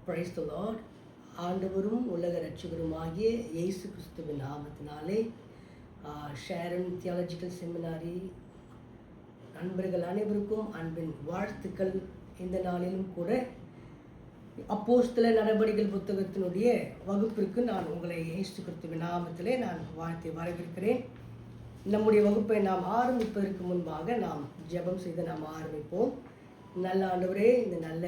Praise the Lord. ஆண்டவரும் உலக ரட்சகருமாகிய இயேசு கிறிஸ்துவின் நாமத்தினாலே ஷேரன் தியாலஜிக்கல் செமினாரி நண்பர்கள் அனைவருக்கும் அன்பின் வாழ்த்துக்கள். இந்த நாளிலும் கூட அப்போஸ்தல நடபடிகள் புத்தகத்தினுடைய வகுப்பிற்கு நான் உங்களை இயேசு கிறிஸ்துவின் நாமத்திலே நான் வாழ்த்தி வரவேற்கிறேன். நம்முடைய வகுப்பை நாம் ஆரம்பிப்பதற்கு முன்பாக நாம் ஜெபம் செய்து நாம் ஆரம்பிப்போம். நல்ல ஆண்டவரே, இந்த நல்ல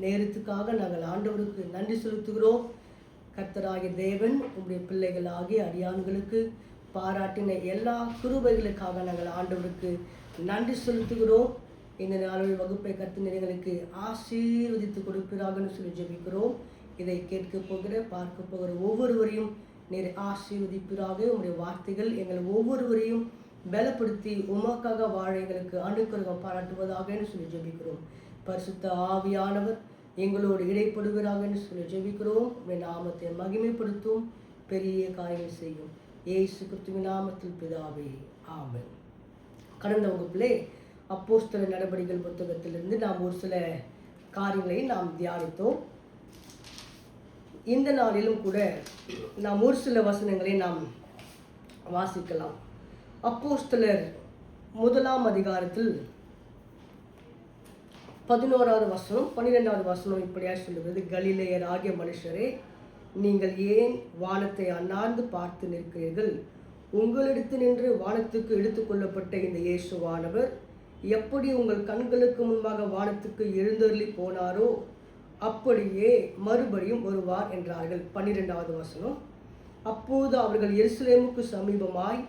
நேரத்துக்காக நாங்கள் ஆண்டவருக்கு நன்றி செலுத்துகிறோம். கர்த்தராகிய தேவன் உங்களுடைய பிள்ளைகளாகிய அடியான்களுக்கு பாராட்டின எல்லா கிருபைகளுக்காக நாங்கள் ஆண்டவருக்கு நன்றி செலுத்துகிறோம். இந்த நாளுடைய வகுப்பை கர்த்தர்களுக்கு ஆசீர்வதித்து கொடுப்பீராகன்னு சொல்லி ஜெபிக்கிறோம். இதை கேட்க போகிற பார்க்க போகிற ஒவ்வொருவரையும் நீர் ஆசீர்வதிப்பீராக. உங்களுடைய வார்த்தைகள் எங்கள் ஒவ்வொருவரையும் பலப்படுத்தி உமக்காக வாழ எங்களுக்கு அனுக்கிரகம் பாராட்டுவதாக என்று சொல்லி ஜெபிக்கிறோம். பரிசுத்த ஆவியானவர் எங்களோடு இடைப்படுவீராக என்று சொல்லி ஜெபிக்கிறோம். உடைய நாமத்தை மகிமைப்படுத்தும் பெரிய காரியம் செய்யும் இயேசு கிறிஸ்துவின் நாமத்தில் பிதாவே, ஆமென். கடந்த வகுப்பிலே அப்போஸ்தல நடபடிகள் புத்தகத்திலிருந்து நாம் ஒரு சில காரியங்களை நாம் தியானித்தோம். இந்த நாளிலும் கூட நாம் ஒரு சில வசனங்களை நாம் வாசிக்கலாம். அப்போஸ்தலர் 1 அதிகாரத்தில் 11வது வசனம் 12வது வசனம் இப்படியா சொல்லுகிறது. கலிலேயர் ஆகிய மனுஷரே, நீங்கள் ஏன் வானத்தை அண்ணாந்து பார்த்து நிற்கிறீர்கள்? உங்களிடத்து நின்று வானத்துக்கு எடுத்துக்கொள்ளப்பட்ட இந்த இயேசுவானவர் எப்படி உங்கள் கண்களுக்கு முன்பாக வானத்துக்கு எழுந்தருளி போனாரோ அப்படியே மறுபடியும் வருவார் என்றார்கள். 12வது வசனம். அப்போது அவர்கள் எருசலேமுக்கு சமீபமாய்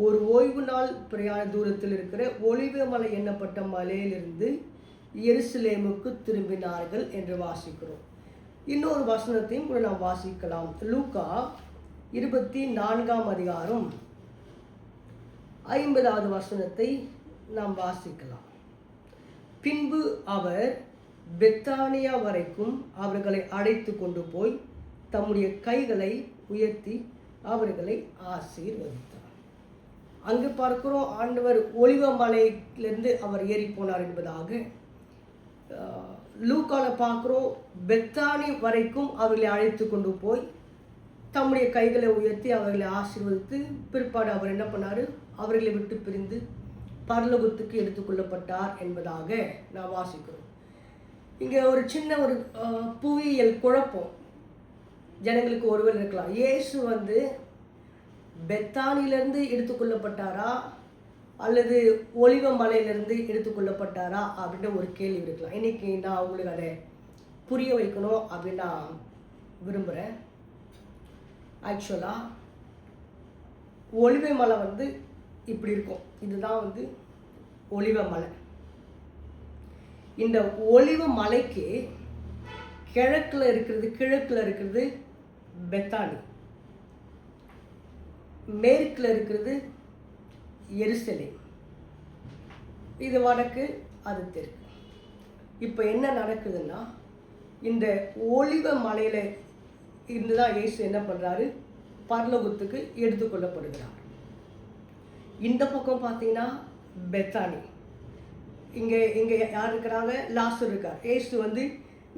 ஒரு ஓய்வு நாள் பிரயாண தூரத்தில் இருக்கிற ஒலிவ மலை எண்ணப்பட்ட மலையிலிருந்து எருசலேமுக்கு திரும்பினார்கள் என்று வாசிக்கிறோம். இன்னொரு வசனத்தையும் கூட நாம் வாசிக்கலாம். லூக்கா 24 அதிகாரம் 50வது வசனத்தை நாம் வாசிக்கலாம். பின்பு அவர் பெத்தானியா வரைக்கும் அவர்களை அழைத்து கொண்டு போய் தம்முடைய கைகளை உயர்த்தி அவர்களை ஆசீர்வதித்தார். அங்கு பார்க்கிறோம், ஆண்டவர் ஒலிவ மலையிலிருந்து அவர் ஏறி போனார் என்பதாக. லூக்கால பார்க்கிறோம், பெத்தானி வரைக்கும் அவர்களை அழைத்து கொண்டு போய் தம்முடைய கைகளை உயர்த்தி அவர்களை ஆசீர்வதித்து பிற்பாடு அவர் என்ன பண்ணார்? அவர்களை விட்டு பிரிந்து பரலோகத்துக்கு எடுத்துக்கொள்ளப்பட்டார் என்பதாக நான் வாசிக்கிறோம். இங்கே ஒரு சின்ன ஒரு புவியியல் குழப்பம் ஜனங்களுக்கு ஒருவர் இருக்கலாம். இயேசு பெத்தானிலிருந்து எடுத்துக்கொள்ளப்பட்டாரா அல்லது ஒலிவ மலையிலிருந்து எடுத்துக்கொள்ளப்பட்டாரா அப்படின்ற ஒரு கேள்வி இருக்கலாம். இன்னைக்கு நான் உங்களுக்கு அதை புரிய வைக்கணும் அப்படின்னு நான் விரும்புகிறேன். ஆக்சுவலாக ஒலிவ மலை இப்படி இருக்கும். இதுதான் ஒலிவ மலை. இந்த ஒலிவ மலைக்கு கிழக்கில் இருக்கிறது பெத்தானி, மேற்கில் இருக்கிறது எருசலேம். இது வடக்கு, அது தெற்கு. இப்போ என்ன நடக்குதுன்னா, இந்த ஒலிவ மலையில் இருந்துதான் இயேசு என்ன பண்ணுறாரு? பரலோகத்துக்கு எடுத்துக்கொள்ளப்படுகிறார். இந்த பக்கம் பார்த்தீங்கன்னா பெத்தானி. இங்கே யார் இருக்கிறாங்க? லாசர் இருக்கார். இயேசு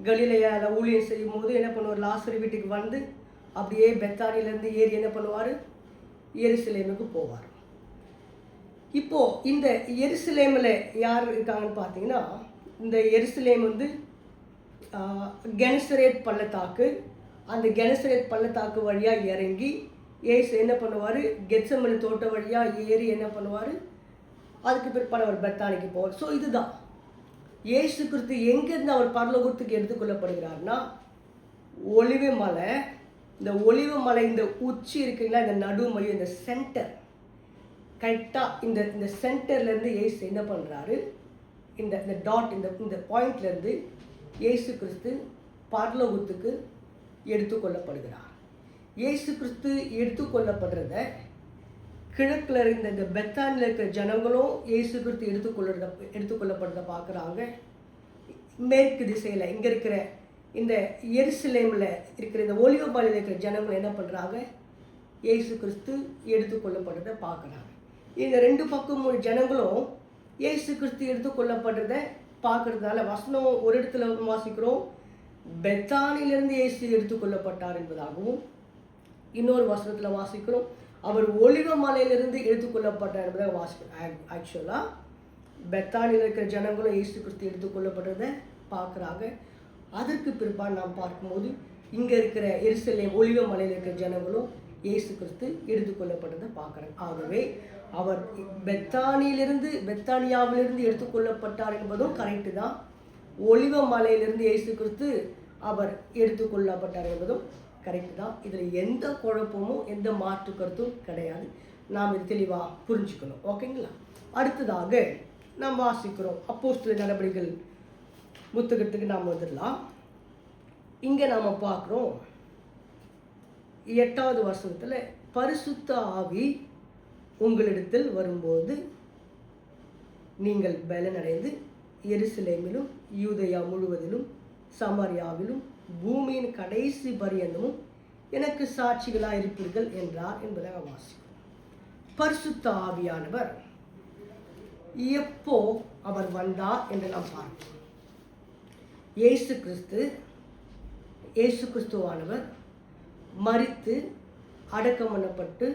கலிலேயாவில் ஊழியம் செய்யும் போது என்ன பண்ணுவார்? லாசர் வீட்டுக்கு அப்படியே பெத்தானிலேருந்து ஏறி என்ன பண்ணுவார்? எருசலேமுக்கு போவார். இப்போது இந்த எருசலேமில் யார் இருக்காங்கன்னு பார்த்தீங்கன்னா, இந்த எருசலேம் கெனசரேத் பள்ளத்தாக்கு. அந்த கெனசரேத் பள்ளத்தாக்கு வழியாக இறங்கி இயேசு என்ன பண்ணுவார்? கெத்சமனி தோட்டம் வழியாக ஏறி என்ன பண்ணுவார்? அதுக்கு பிற்பாடு அவர் பெத்தானிக்கு போவார். ஸோ இதுதான் இயேசு கிறிஸ்து எங்கேருந்து அவர் பரலோகத்துக்கு எடுத்துக்கொள்ளப்படுகிறார்னா, ஒலிவ மலை. இந்த ஒலிவ மலை இந்த உச்சி இருக்குங்களா, இந்த நடுமையம், இந்த சென்டர், கரெக்டாக இந்த சென்டர்லேருந்து இயேசு என்ன பண்ணுறாரு? இந்த டாட், இந்த பாயிண்ட்லேருந்து இயேசு கிறிஸ்து பரலோகத்துக்கு எடுத்துக்கொள்ளப்படுகிறார். இயேசு கிறிஸ்து எடுத்துக்கொள்ளப்படுறத கிழக்கில் இருந்த இந்த பெத்தானில் இருக்கிற ஜனங்களும் இயேசு கிறிஸ்து எடுத்துக்கொள்ளப்படுறத பார்க்குறாங்க. மேற்கு திசையில் இங்கே இருக்கிற இந்த எருசலேமில் இருக்கிற இந்த ஒலிவ மலையில் இருக்கிற ஜனங்கள் என்ன பண்ணுறாங்க? இயேசு கிறிஸ்து எடுத்துக்கொள்ளப்படுறதை பார்க்குறாங்க. இந்த ரெண்டு பக்கம் ஜனங்களும் இயேசு கிறிஸ்து எடுத்துக்கொள்ளப்படுறதை பார்க்குறதுனால வசனம் ஒரு இடத்துல வாசிக்கிறோம், பெத்தானிலிருந்து இயேசு எடுத்துக்கொள்ளப்பட்டார் என்பதாகவும், இன்னொரு வசனத்தில் வாசிக்கிறோம் அவர் ஒலிவ மலையிலிருந்து எடுத்துக்கொள்ளப்பட்டார் என்பதாக வாசிக்கிறோம். ஆக்சுவலாக பெத்தானியில் இருக்கிற ஜனங்களும் இயேசு கிறிஸ்து எடுத்துக்கொள்ளப்பட்டதை பார்க்குறாங்க. அதற்கு பிற்பாடு நாம் பார்க்கும்போது இங்கே இருக்கிற எருசலேம் ஒலிவ மலையில் இருக்கிற ஜனங்களும் இயேசு கிறிஸ்து எடுத்துக்கொள்ளப்பட்டதை பார்க்குறாங்க. ஆகவே அவர் பெத்தானியாவிலிருந்து எடுத்துக்கொள்ளப்பட்டார் என்பதும் கரெக்டு தான். ஒலிவ மலையிலிருந்து இயேசு கிறிஸ்து அவர் எடுத்துக்கொள்ளப்பட்டார் என்பதும் கரெக்டு தான். இதில் எந்த குழப்பமும் எந்த மாற்று கருத்தும் கிடையாது. நாம் இது தெளிவாக புரிஞ்சுக்கணும். ஓகேங்களா? அடுத்ததாக நாம் வாசிக்கிறோம் அப்போஸ்தலர் நடபடிகள் புத்தகத்துக்கு நாம் வந்துடலாம். இங்கே நாம் பார்க்குறோம் 8வது வசனத்தில், பரிசுத்த ஆவி உங்களிடத்தில் வரும்போது நீங்கள் பலனடைந்து எருசலேமிலும் யூதேயா முழுவதிலும் சமாரியாவிலும் பூமியின் கடைசி பரியந்தமும் எனக்கு சாட்சிகளாக இருப்பீர்கள் என்றார் என்பதாக வாசிக்கிறோம். பரிசுத்த ஆவியானவர் எப்போ அவர் வந்தார் என்று நாம் பார்க்கிறோம். இயேசு கிறிஸ்துவானவர் மரித்து அடக்கம் பண்ணப்பட்டு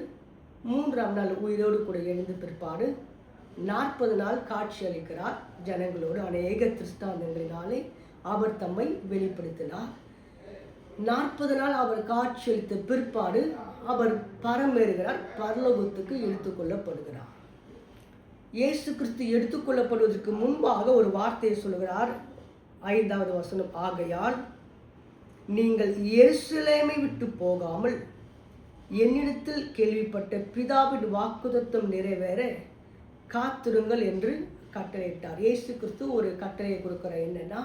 3ஆம் நாள் உயிரோடு கூட எழுந்த பிற்பாடு 40 நாள் காட்சி அளிக்கிறார் ஜனங்களோடு. அநேக திருஷ்டாந்தங்களினாலே அவர் தம்மை வெளிப்படுத்தினார். 40 நாள் அவர் காட்சி அளித்த பிற்பாடு அவர் பரமேறுகிறார், பரலோகத்துக்கு எடுத்துக்கொள்ளப்படுகிறார். இயேசு கிறிஸ்து எடுத்துக்கொள்ளப்படுவதற்கு முன்பாக ஒரு வார்த்தையை சொல்கிறார். 5வது வசனம், ஆகையால் நீங்கள் எருசலேமை விட்டு போகாமல் என்னிடத்தில் கேள்விப்பட்ட பிதாவின் வாக்குத்தத்தம் நிறைவேற காத்திருங்கள் என்று கட்டளையிட்டார். இயேசு கிறிஸ்து ஒரு கட்டளையை கொடுக்குறார். என்னன்னா,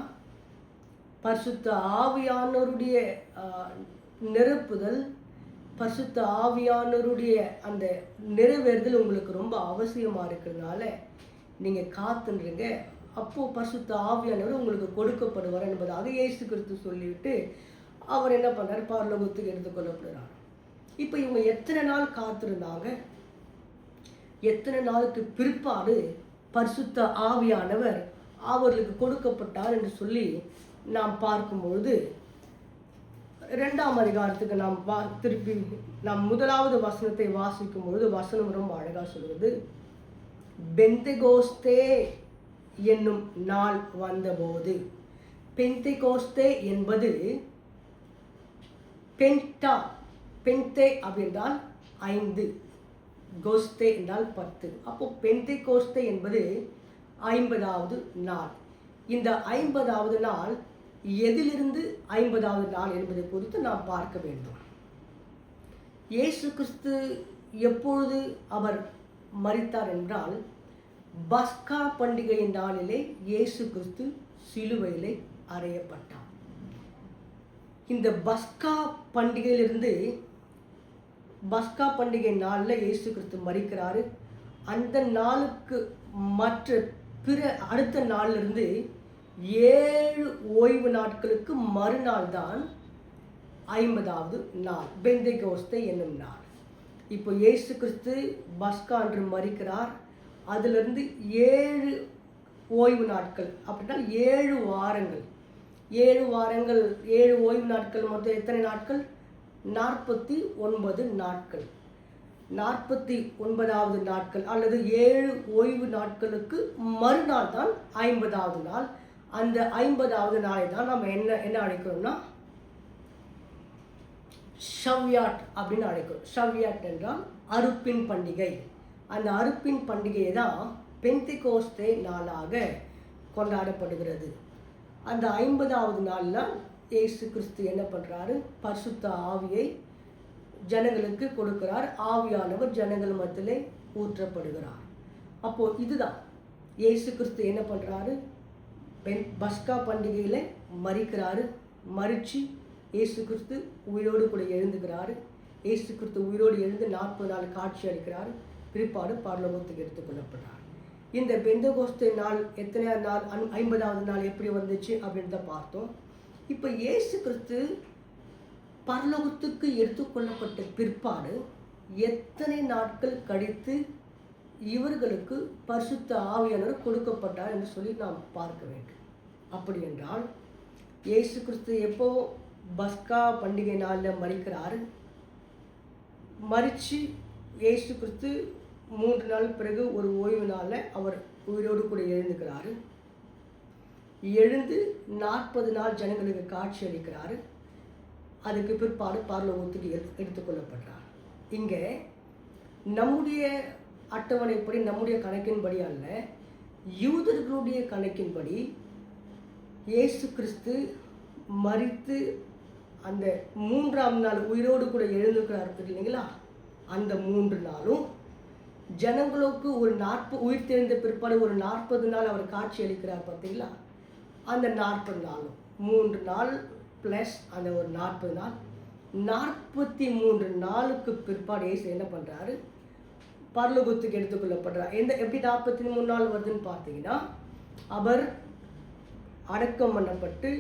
பரிசுத்த ஆவியானவருடைய நிரப்புதல், பரிசுத்த ஆவியானவருடைய அந்த நிறைவேறுதல் உங்களுக்கு ரொம்ப அவசியமாக இருக்கிறதுனால நீங்கள் காத்துன்றீங்க. அப்போது பரிசுத்த ஆவியானவர் உங்களுக்கு கொடுக்கப்படுவார் என்பதாக இயேசு கிறிஸ்து சொல்லிவிட்டு அவர் என்ன பண்ணார், பரலோகத்துக்கு எடுத்துக்கொள்ளப்படுறார். இப்போ இவங்க எத்தனை நாள் காத்திருந்தாங்க? எத்தனை நாளுக்கு பிற்பாடு பரிசுத்த ஆவியானவர் அவர்களுக்கு கொடுக்கப்பட்டார் என்று சொல்லி நாம் பார்க்கும்பொழுது 2ஆம் அதிகாரத்துக்கு நாம் திருப்பி நாம் 1வது வசனத்தை வாசிக்கும் பொழுது வசனம் ரொம்ப அழகாக சொல்கிறது. பெந்தெகோஸ்தே என்னும் நாள் வந்தபோது, பெந்தெகோஸ்தே என்பது பெந்தே அப்படின்றால் 5, கோஸ்தே என்றால் 10. அப்போ பெந்தெகோஸ்தே என்பது 50வது நாள். இந்த 50வது நாள் எதிலிருந்து 50வது நாள் என்பதை குறித்து நாம் பார்க்க வேண்டும். இயேசு கிறிஸ்து எப்பொழுது அவர் மரித்தார் என்றால், பஸ்கா பண்டிகையின் நாளிலே இயேசு கிறிஸ்து சிலுவையிலே அறையப்பட்டார். இந்த பஸ்கா பண்டிகையிலிருந்து, பஸ்கா பண்டிகை நாளில் இயேசு கிறிஸ்து மரிக்கிறாரு. அந்த நாளுக்கு மற்ற அடுத்த நாளிலிருந்து 7 ஓய்வு நாட்களுக்கு மறுநாள் தான் 50வது நாள், பெந்தெகோஸ்தே என்னும் நாள். இப்போ இயேசு கிறிஸ்து பஸ்கா அன்று மரிக்கிறார். அதிலிருந்து 7 ஓய்வு நாட்கள், அப்படின்னா 7 வாரங்கள். 7 வாரங்கள், 7 ஓய்வு நாட்கள், மொத்தம் எத்தனை நாட்கள்? 49 நாட்கள். 49வது நாட்கள் அல்லது 7 ஓய்வு நாட்களுக்கு மறுநாள் தான் 50வது நாள். அந்த 50வது நாளை தான் நம்ம என்ன அழைக்கிறோம்னா ஷவ்யாட் அப்படின்னு அழைக்கிறோம். ஷவ்யாட் என்றால் அறுப்பின் பண்டிகை. அந்த அறுப்பின் பண்டிகையை தான் பெந்தெகோஸ்தே நாளாக கொண்டாடப்படுகிறது. அந்த 50வது நாளில் இயேசு கிறிஸ்து என்ன பண்ணுறாரு, பரிசுத்த ஆவியை ஜனங்களுக்கு கொடுக்கிறார். ஆவியானவர் ஜனங்கள் மத்தியிலே ஊற்றப்படுகிறார். அப்போது இதுதான் இயேசு கிறிஸ்து என்ன பண்ணுறாரு, பஸ்கா பண்டிகையில் மரிக்கிறாரு. மரித்து இயேசு கிறிஸ்து உயிரோடு கூட எழுந்துக்கிறாரு. இயேசு கிறிஸ்து உயிரோடு எழுந்து 40 நாள் காட்சி அளிக்கிறார். பிற்பாடு பரலோகத்துக்கு எடுத்துக்கொள்ளப்படுறார். இந்த பெந்தெகோஸ்தே நாள் எத்தனை நாள், 50வது நாள் எப்படி வந்துச்சு அப்படின்னு தான் பார்த்தோம். இப்போ இயேசு கிறிஸ்து பரலோகத்துக்கு எடுத்துக்கொள்ளப்பட்ட பிற்பாடு எத்தனை நாட்கள் கழித்து இவர்களுக்கு பரிசுத்த ஆவியானவர் கொடுக்கப்பட்டார் என்று சொல்லி நாம் பார்க்க வேண்டும். அப்படி என்றால் இயேசு கிறிஸ்து எப்போ பஸ்கா பண்டிகை நாளில் மரிக்கிறார். மரித்து இயேசு கிறிஸ்து 3 நாள் பிறகு ஒரு ஓய்வு நாளில் அவர் உயிரோடு கூட எழுந்துக்கிறாரு. எழுந்து 40 நாள் ஜனங்களுக்கு காட்சி அளிக்கிறாரு. அதுக்கு பிற்பாடு பரலோகத்துக்கு எடுத்துக்கொள்ளப்படுறார். இங்கே நம்முடைய அட்டவணைப்படி, நம்முடைய கணக்கின்படி அல்ல, யூதர்களுடைய கணக்கின்படி இயேசு கிறிஸ்து மரித்து அந்த 3ஆம் நாள் உயிரோடு கூட எழுந்துக்கிறார் இல்லைங்களா? அந்த 3 நாளும் ஜனங்களுக்கு ஒரு உயிர் தெரிந்த பிற்பாடு ஒரு 40 நாள் அவர் காட்சி அளிக்கிறார் பார்த்தீங்களா? அந்த 40 நாளும் 3 நாள் ப்ளஸ் அந்த ஒரு 40 நாள், 43 நாளுக்கு பிற்பாடு இயேசு என்ன பண்ணுறாரு? பரலோகத்துக்கு எடுத்துக்கொள்ளப்படுறார். எப்படி 43 நாள் வருதுன்னு பார்த்தீங்கன்னா, அவர் அடக்கம் பண்ணப்பட்டு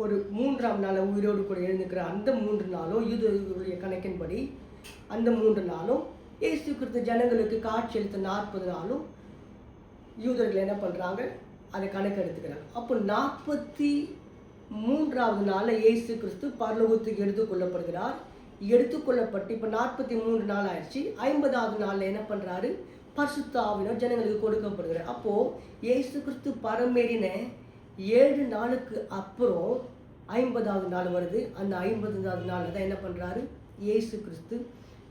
ஒரு 3ஆம் நாள் உயிரோடு கூட எழுந்துக்கிற அந்த 3 நாளும் யூதர்களுடைய கணக்கின்படி அந்த 3 நாளும் இயேசு கிறிஸ்து ஜனங்களுக்கு காட்சி அளித்த 40 நாளும் யூதர்கள் என்ன பண்ணுறாங்க? அதை கணக்கு எடுத்துக்கிறாங்க. அப்போ 43ஆவது நாளில் இயேசு கிறிஸ்து பரலோகத்துக்கு எடுத்துக்கொள்ளப்படுகிறார். எடுத்துக்கொள்ளப்பட்டு இப்போ 43 நாள் ஆயிடுச்சு. 50ஆவது நாளில் என்ன பண்ணுறாரு? பரிசுத்த ஆவியானவர் ஜனங்களுக்கு கொடுக்கப்படுகிறார். அப்போது இயேசு கிறிஸ்து பரமேறின 7 நாளுக்கு அப்புறம் 50ஆவது நாள் வருது. அந்த 50ஆவது நாளில் தான் என்ன பண்ணுறாரு? இயேசு கிறிஸ்து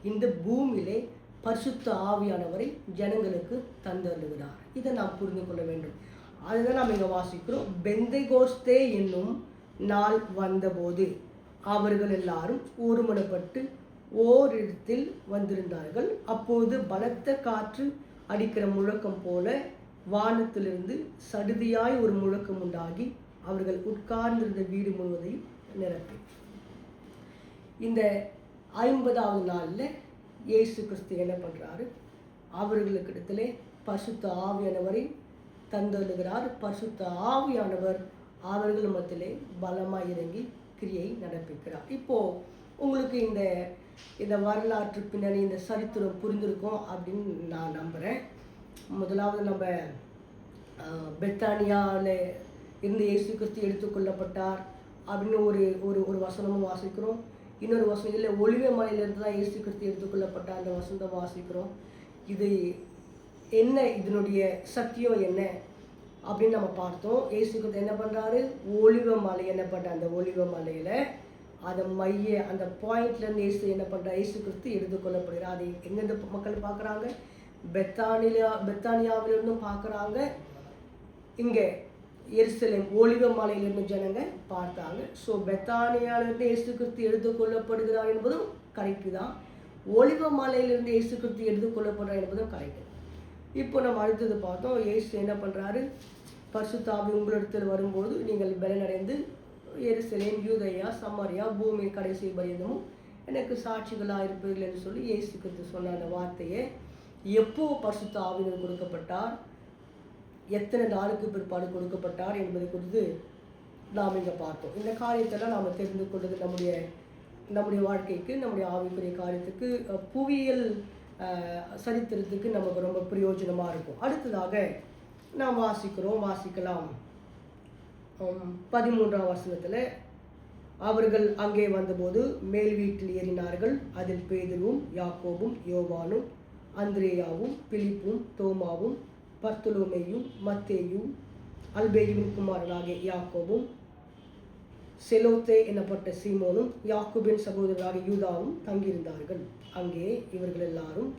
இந்த பூமியிலே பரிசுத்த ஆவியானவரை ஜனங்களுக்கு தந்தருளுகிறார். இதை நாம் புரிந்து கொள்ள வேண்டும். அதுதான் நாம் இங்கே வாசிக்கிறோம். பெந்தைகோஸ்தே என்னும் நாள் வந்தபோது அவர்கள் எல்லாரும் ஒருமனப்பட்டு ஓரிடத்தில் வந்திருந்தார்கள். அப்போது பலத்த காற்று அடிக்கிற முழக்கம் போல வானத்திலிருந்து சடுதியாய் ஒரு முழக்கம் உண்டாகி அவர்கள் உட்கார்ந்திருந்த வீடு முழுவதையும் நிரப்பி. இந்த 50ஆவது நாளில் இயேசு கிறிஸ்து என்ன பண்ணுறாரு? அவர்களுக்கு இடத்துல பரிசுத்த ஆவியானவரை தந்தருளுகிறார். பரிசுத்த ஆவியானவர் அவர்கள் மத்தியிலே பலமாக இறங்கி கிரியை நடப்பிக்கிறார். இப்போது உங்களுக்கு இந்த வரலாற்று பின்னணி, இந்த சரித்திரம் புரிந்திருக்கும் அப்படின்னு நான் நம்புகிறேன். முதலாவது நம்ம பெத்தானியாவில் இருந்து இயேசு கிறிஸ்து எடுத்துக்கொள்ளப்பட்டார் அப்படின்னு ஒரு வசனமும் வாசிக்கிறோம். இன்னொரு வசனம் இல்லை, ஒலிவ மலையிலிருந்து தான் இயேசு கிறிஸ்து எடுத்துக்கொள்ளப்பட்டார் அந்த வசனத்தை வாசிக்கிறோம். இது என்ன, இதனுடைய சத்தியம் என்ன அப்படின்னு நம்ம பார்த்தோம். இயேசு கிறிஸ்து என்ன பண்ணுறாரு? ஒலிவ மலை என்னப்பட்ட அந்த ஒலிவ மலையில் அதை அந்த பாயிண்ட்லேருந்து இயேசு என்ன பண்ணுறாரு? இயேசு கிறிஸ்து எடுத்துக்கொள்ளப்படுகிறார். அதை எங்கெந்த மக்கள் பார்க்குறாங்க? பெத்தானியாவிலிருந்தும் பார்க்குறாங்க. இங்கே எருசலேம் ஒலிவ மலையிலிருந்து ஜனங்க பார்த்தாங்க. ஸோ பெத்தானியாவிலிருந்து இயேசு கிறிஸ்து எடுத்துக்கொள்ளப்படுகிறார் என்பதும் கரெக்டு தான். ஒலிவ மலையிலிருந்து இயேசு கிறிஸ்து எடுத்துக்கொள்ளப்படுறார் என்பதும் கரெக்டு. இப்போ நம்ம அடுத்தது பார்த்தோம். இயேசு என்ன பண்ணுறாரு? பரிசுத்த ஆவி உங்களிடத்தில் வரும்போது நீங்கள் பலனடைந்து எருசலேம், யூதேயா, சமாரியா, பூமியின் கடைசி பரியந்தமும் எனக்கு சாட்சிகளாக இருப்பீர்கள் என்று சொல்லி இயேசு கிறிஸ்து சொன்ன அந்த வார்த்தையை எப்போ பரிசுத்த ஆவியினர் கொடுக்கப்பட்டார், எத்தனை நாளுக்கு பிற்பாடு கொடுக்கப்பட்டார் என்பதை குறித்து நாம் இங்கே பார்த்தோம். இந்த காரியத்தெல்லாம் நாம் தெரிந்து கொண்டது நம்முடைய வாழ்க்கைக்கு, நம்முடைய ஆவிக்குரிய காரியத்துக்கு, புவியியல் சரித்திரத்துக்கு நமக்கு ரொம்ப பிரயோஜனமாக இருக்கும். அடுத்ததாக நாம் வாசிக்கலாம் 13ஆம் வசனத்தில், அவர்கள் அங்கே வந்தபோது மேல் வீட்டில் ஏறினார்கள். அதில் பேதுருவும் யாக்கோபும் யோவானும் அந்திரேயாவும் பிலிப்பும் தோமாவும் பர்த்தலோமேயும் மத்தேயும் அல்பேயுவின் குமாரனாகிய யாக்கோபும் செலோத்தே எனப்பட்ட சீமோனும் யாக்கோபின் சகோதரராகிய யூதாவும் தங்கியிருந்தார்கள். அங்கே இவர்கள் எல்லாரும்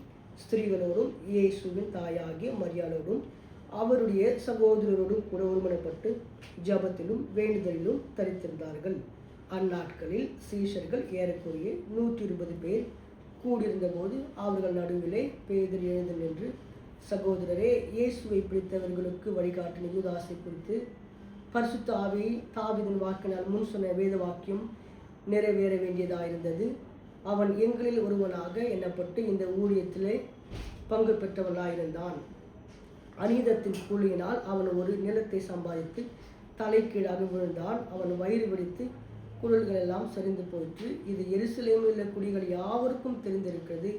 ஸ்திரீகளோடும் இயேசுவின் தாயாகிய மரியாளோடும் அவருடைய சகோதரரோடும் கூட ஒருமனப்பட்டு ஜபத்திலும் வேண்டுதலிலும் தரித்திருந்தார்கள். அந்நாட்களில் சீஷர்கள் ஏறக்குறைய 120 பேர் கூடியிருந்த போது அவர்கள் நடுவிலே பேதுரு எழுந்து நின்று, சகோதரரே, இயேசுவை பிடித்தவர்களுக்கு வழிகாட்டின யூதாசை குறித்து பரிசுத்த ஆவி தாவீதின் வாக்கினால் முன் சொன்ன வேத வாக்கியம் நிறைவேற வேண்டியதாயிருந்தது. அவன் எங்களில் ஒருவனாக எண்ணப்பட்டு இந்த ஊழியத்திலே பங்கு பெற்றவனாயிருந்தான். அநீதத்தின் கூலியினால் அவன் ஒரு நிலத்தை சம்பாதித்து தலைக்கீழாக விழுந்தான். அவன் வயிறு வெடித்து குரல்கள் எல்லாம் சரிந்து போயிற்று. இது எருசலேமில் உள்ள குடிகள் யாவருக்கும் தெரிந்திருக்கிறது.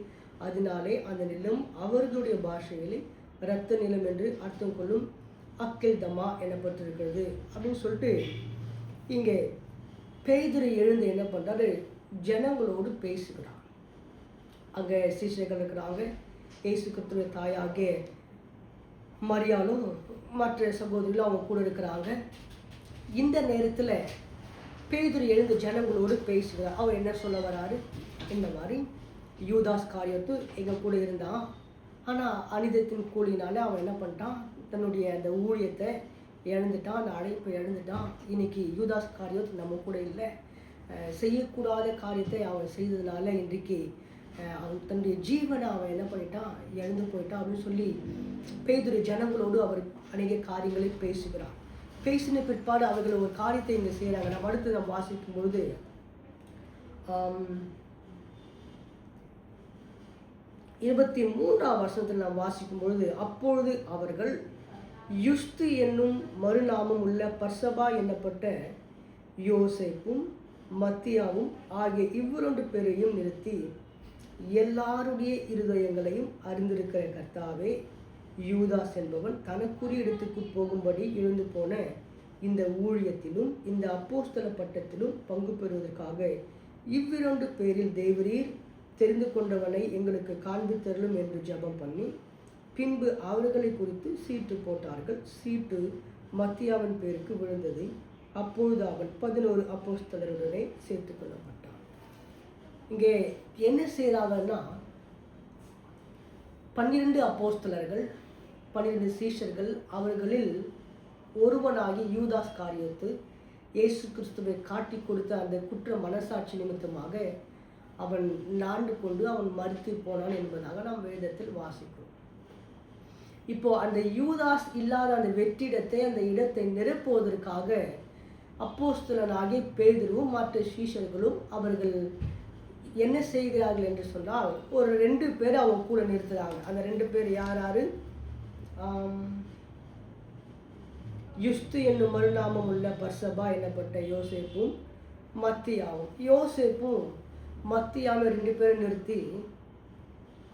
அதனாலே அந்த நிலம் அவர்களுடைய பாஷையிலே இரத்த நிலம் என்று அர்த்தம் கொள்ளும் அக்கெல்தமா எனப்பட்டிருக்கிறது அப்படின்னு சொல்லிட்டு இங்கே பேதுரு எழுந்து என்ன பண்ணுறாரு, ஜனங்களோடு பேசுகிறார். அங்கே சீஷர்கள் இருக்கிறாங்க, இயேசு கிறிஸ்துவின் தாயாகிய மரியாளும் மற்ற சகோதரிகளும் அவங்க கூட இருக்கிறாங்க. இந்த நேரத்தில் பேதுரு எழுந்து ஜனங்களோடு பேசுகிறார். அவர் என்ன சொல்ல வராரு, இந்த மாதிரி யூதாஸ் காரியத்து எங்கள் கூட இருந்தான், ஆனால் அனிதத்தின் கூலினால அவன் என்ன பண்ணிட்டான், தன்னுடைய அந்த ஊழியத்தை இழந்துட்டான், அந்த அழைப்பை இழந்துட்டான். இன்னைக்கு யூதாஸ் காரியத்து நம்ம கூட இல்லை, செய்யக்கூடாத காரியத்தை அவன் செய்ததுனால இன்றைக்கு அவன் தன்னுடைய ஜீவனை அவன் என்ன பண்ணிட்டான், இழந்து போயிட்டான் அப்படின்னு சொல்லி பேதுரு ஜனங்களோடு அவர் அநேக காரியங்களை பேசுகிறார். பேசின பிற்பாடு அவர்கள் ஒரு காரியத்தை இங்கே செய்கிறாங்க. நம்ம அடுத்து நம்ம வாசிக்கும் பொழுது 23ஆம் வசனத்தில் நாம் வாசிக்கும் பொழுது, அப்பொழுது அவர்கள் யுஸ்து என்னும் மறுநாமம் உள்ள பர்சபா என்னப்பட்ட யோசேப்பும் மத்தியாவும் ஆகிய இவ்விரண்டு பேரையும் நிறுத்தி, எல்லாருடைய இருதயங்களையும் அறிந்திருக்கிற கர்த்தாவே, யூதாஸ் என்பவன் தனக்குரிய இடத்துக்கு போகும்படி எழுந்து போன இந்த ஊழியத்திலும் இந்த அப்போஸ்தல பட்டத்திலும் பங்கு பெறுவதற்காக இவ்விரண்டு பேரில் தேவரீர் தெரிந்து கொண்டவனை எங்களுக்கு காண்பித்தருளும் என்று ஜெபம் பண்ணி, பின்பு அவர்களை குறித்து சீட்டு போட்டார்கள். சீட்டு மத்தியாவின் பேருக்கு விழுந்தது. அப்பொழுது அவன் 11 அப்போஸ்தலருடனே சேர்த்து கொள்ளப்பட்டான். இங்கே என்ன செய்கிறாங்கன்னா, 12 அப்போஸ்தலர்கள், 12 சீஷர்கள், அவர்களில் ஒருவனாகி யூதாஸ் காரியத்து இயேசு கிறிஸ்துவை காட்டி கொடுத்த அந்த குற்ற மனசாட்சி நிமித்தமாக அவன் நாண்டு கொண்டு அவன் மரித்து போனான் என்பதாக நாம் வேதத்தில் வாசிக்கிறோம். இப்போ அந்த யூதாஸ் இல்லாத அந்த வெற்றிடத்தை, அந்த இடத்தை நிரப்புவதற்காக அப்போஸ்தலனாகிய பேதுருவும் மற்ற சீஷர்களும் அவர்கள் என்ன செய்கிறார்கள் என்று சொன்னால், ஒரு 2 பேர் அவங்க கூட நிறுத்துகிறாங்க. அந்த 2 பேர் யார் யாரு? யுஸ்து என்னும் மறுநாமம் உள்ள பர்சபா என்னப்பட்ட யோசேப்பும் மத்தியாவும். யோசேப்பும் மத்தியாவும் 2 பேரும் நிறுத்தி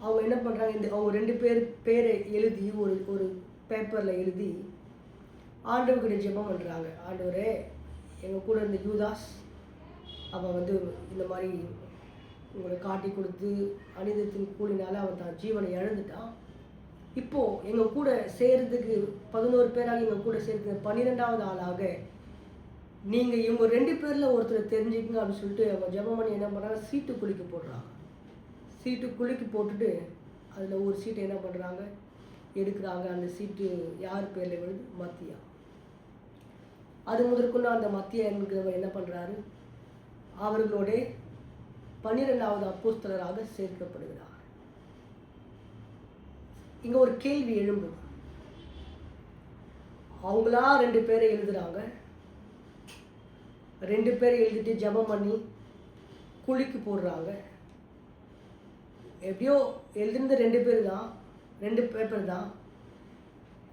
அவங்க என்ன பண்ணுறாங்க, அவங்க 2 பேர் பேரை எழுதி ஒரு பேப்பரில் எழுதி ஆண்டவர்கிட்ட ஜெபம் பண்ணுறாங்க. ஆண்டவரே, எங்கள் கூட இருந்த யூதாஸ் அவன் இந்த மாதிரி உங்களை காட்டி கொடுத்து அனிதத்தின் கூலினால அவன் தான் ஜீவனை இழந்துட்டான். இப்போது எங்கள் கூட சேர்றதுக்கு 11 பேராக எங்கள் கூட சேர்த்து 12ஆவது ஆளாக நீங்கள் இவங்க 2 பேரில் ஒருத்தர் தெரிஞ்சுக்கங்க அப்படின்னு சொல்லிட்டு அவங்க ஜெபம் பண்ணி என்ன பண்ணுறாங்க, சீட்டு குலுக்கி போடுறாங்க. சீட்டு குலுக்கி போட்டுட்டு அதில் ஒரு சீட்டை என்ன பண்ணுறாங்க, எடுக்கிறாங்க. அந்த சீட்டு யார் பேரில் விழுது? மத்தியா. அது முதற்கொண்டு அந்த மத்தியா என்கிறவர் என்ன பண்ணுறாரு, அவர்களோட 12ஆவது அப்போஸ்தலராக சேர்க்கப்படுகிறார். இங்கே ஒரு கேள்வி எழும்பும். அவங்களா 2 பேரை எழுதுகிறாங்க. 2 பேரை எழுதிட்டு ஜெபம் பண்ணி குலுக்கி போடுறாங்க. எப்படியோ எழுதுனது 2 பேர் தான், 2 பேப்பர் தான்.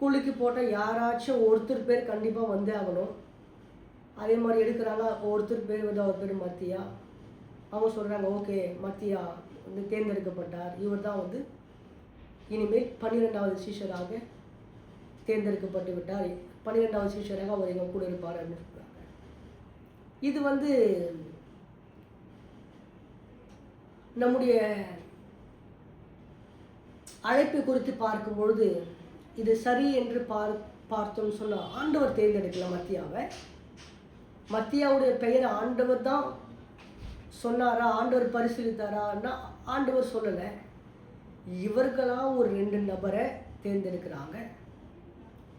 குலுக்கி போட்டால் யாராச்சும் ஒருத்தர் பேர் கண்டிப்பாக வந்தே ஆகணும். அதே மாதிரி எடுக்கிறாங்க. ஒருத்தர் பேர் அவர் பேர் மத்தியா. அவங்க சொல்கிறாங்க, ஓகே மத்தியா தேர்ந்தெடுக்கப்பட்டார், இவர் தான் இனிமேல் 12ஆவது சீஷராக தேர்ந்தெடுக்கப்பட்டு விட்டார், 12ஆவது சீஷராக அவர் எங்கள் கூட இருப்பார் அப்படின்னு சொல்கிறாங்க. இது நம்முடைய அழைப்பு குறித்து பார்க்கும் பொழுது இது சரி என்று பார்த்தோம்னு சொன்னால், ஆண்டவர் தேர்ந்தெடுக்கலாம் மத்தியாவை. மத்தியாவுடைய பெயரை ஆண்டவர் தான் சொன்னாரா, ஆண்டவர் பரிசீலித்தாரான்னா ஆண்டவர் சொல்லலை. இவர்களாக ஒரு 2 நபரை தேர்ந்தெடுக்கிறாங்க.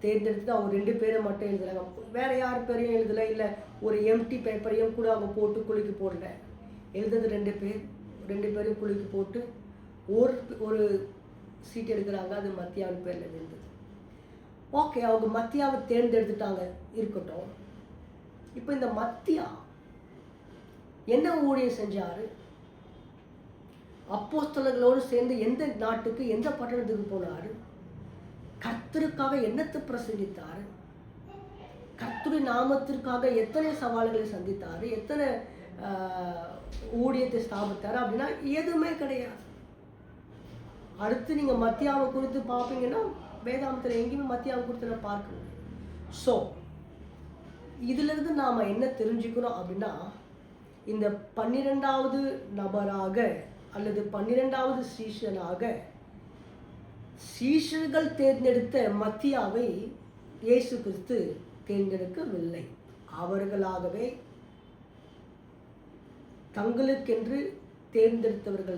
தேர்ந்தெடுத்து அவங்க 2 பேரை மட்டும் எழுதுறாங்க. வேறு யார் பேரையும் எழுதலை, இல்லை ஒரு எம்டி பேப்பரையும் கூட அவங்க போட்டு குலுக்கி போடல. எழுதுறது 2 பேர், 2 பேரும் குலுக்கி போட்டு ஒரு சீட் எடுக்கிறாங்க. அது மத்தியாவின் பேரில் இருந்தது. ஓகே, அவங்க மத்தியாவை தேர்ந்தெடுத்துட்டாங்க, இருக்கட்டும். இப்போ இந்த மத்தியா என்ன ஊழியம் செஞ்சார்? அப்போஸ்தலர்களோடு சேர்ந்து எந்த நாட்டுக்கு, எந்த பட்டணத்துக்கு போனார்? கர்த்தருக்காக என்னத்தை பிரசங்கித்தார்? கர்த்தருடைய நாமத்திற்காக எத்தனை சவால்களை சந்தித்தார்? எத்தனை ஊழியத்தை ஸ்தாபித்தார்? அப்படின்னா எதுவுமே கிடையாது. அடுத்து நீங்கள் மத்தியாவை குறித்து பார்ப்பீங்கன்னா வேதாந்தத்தில் எங்கேயுமே மத்தியாவை குறித்து நான் பார்க்க முடியும். ஸோ இதிலிருந்து நாம் என்ன தெரிஞ்சுக்கணும் அப்படின்னா, இந்த 12வது நபராக அல்லது 12வது சீஷனாக சீஷர்கள் தேர்ந்தெடுத்த மத்தியாவை இயேசு கிறிஸ்து தேர்ந்தெடுக்கவில்லை. அவர்களாகவே தங்களுக்கென்று தேர்ந்தெடுத்தவர்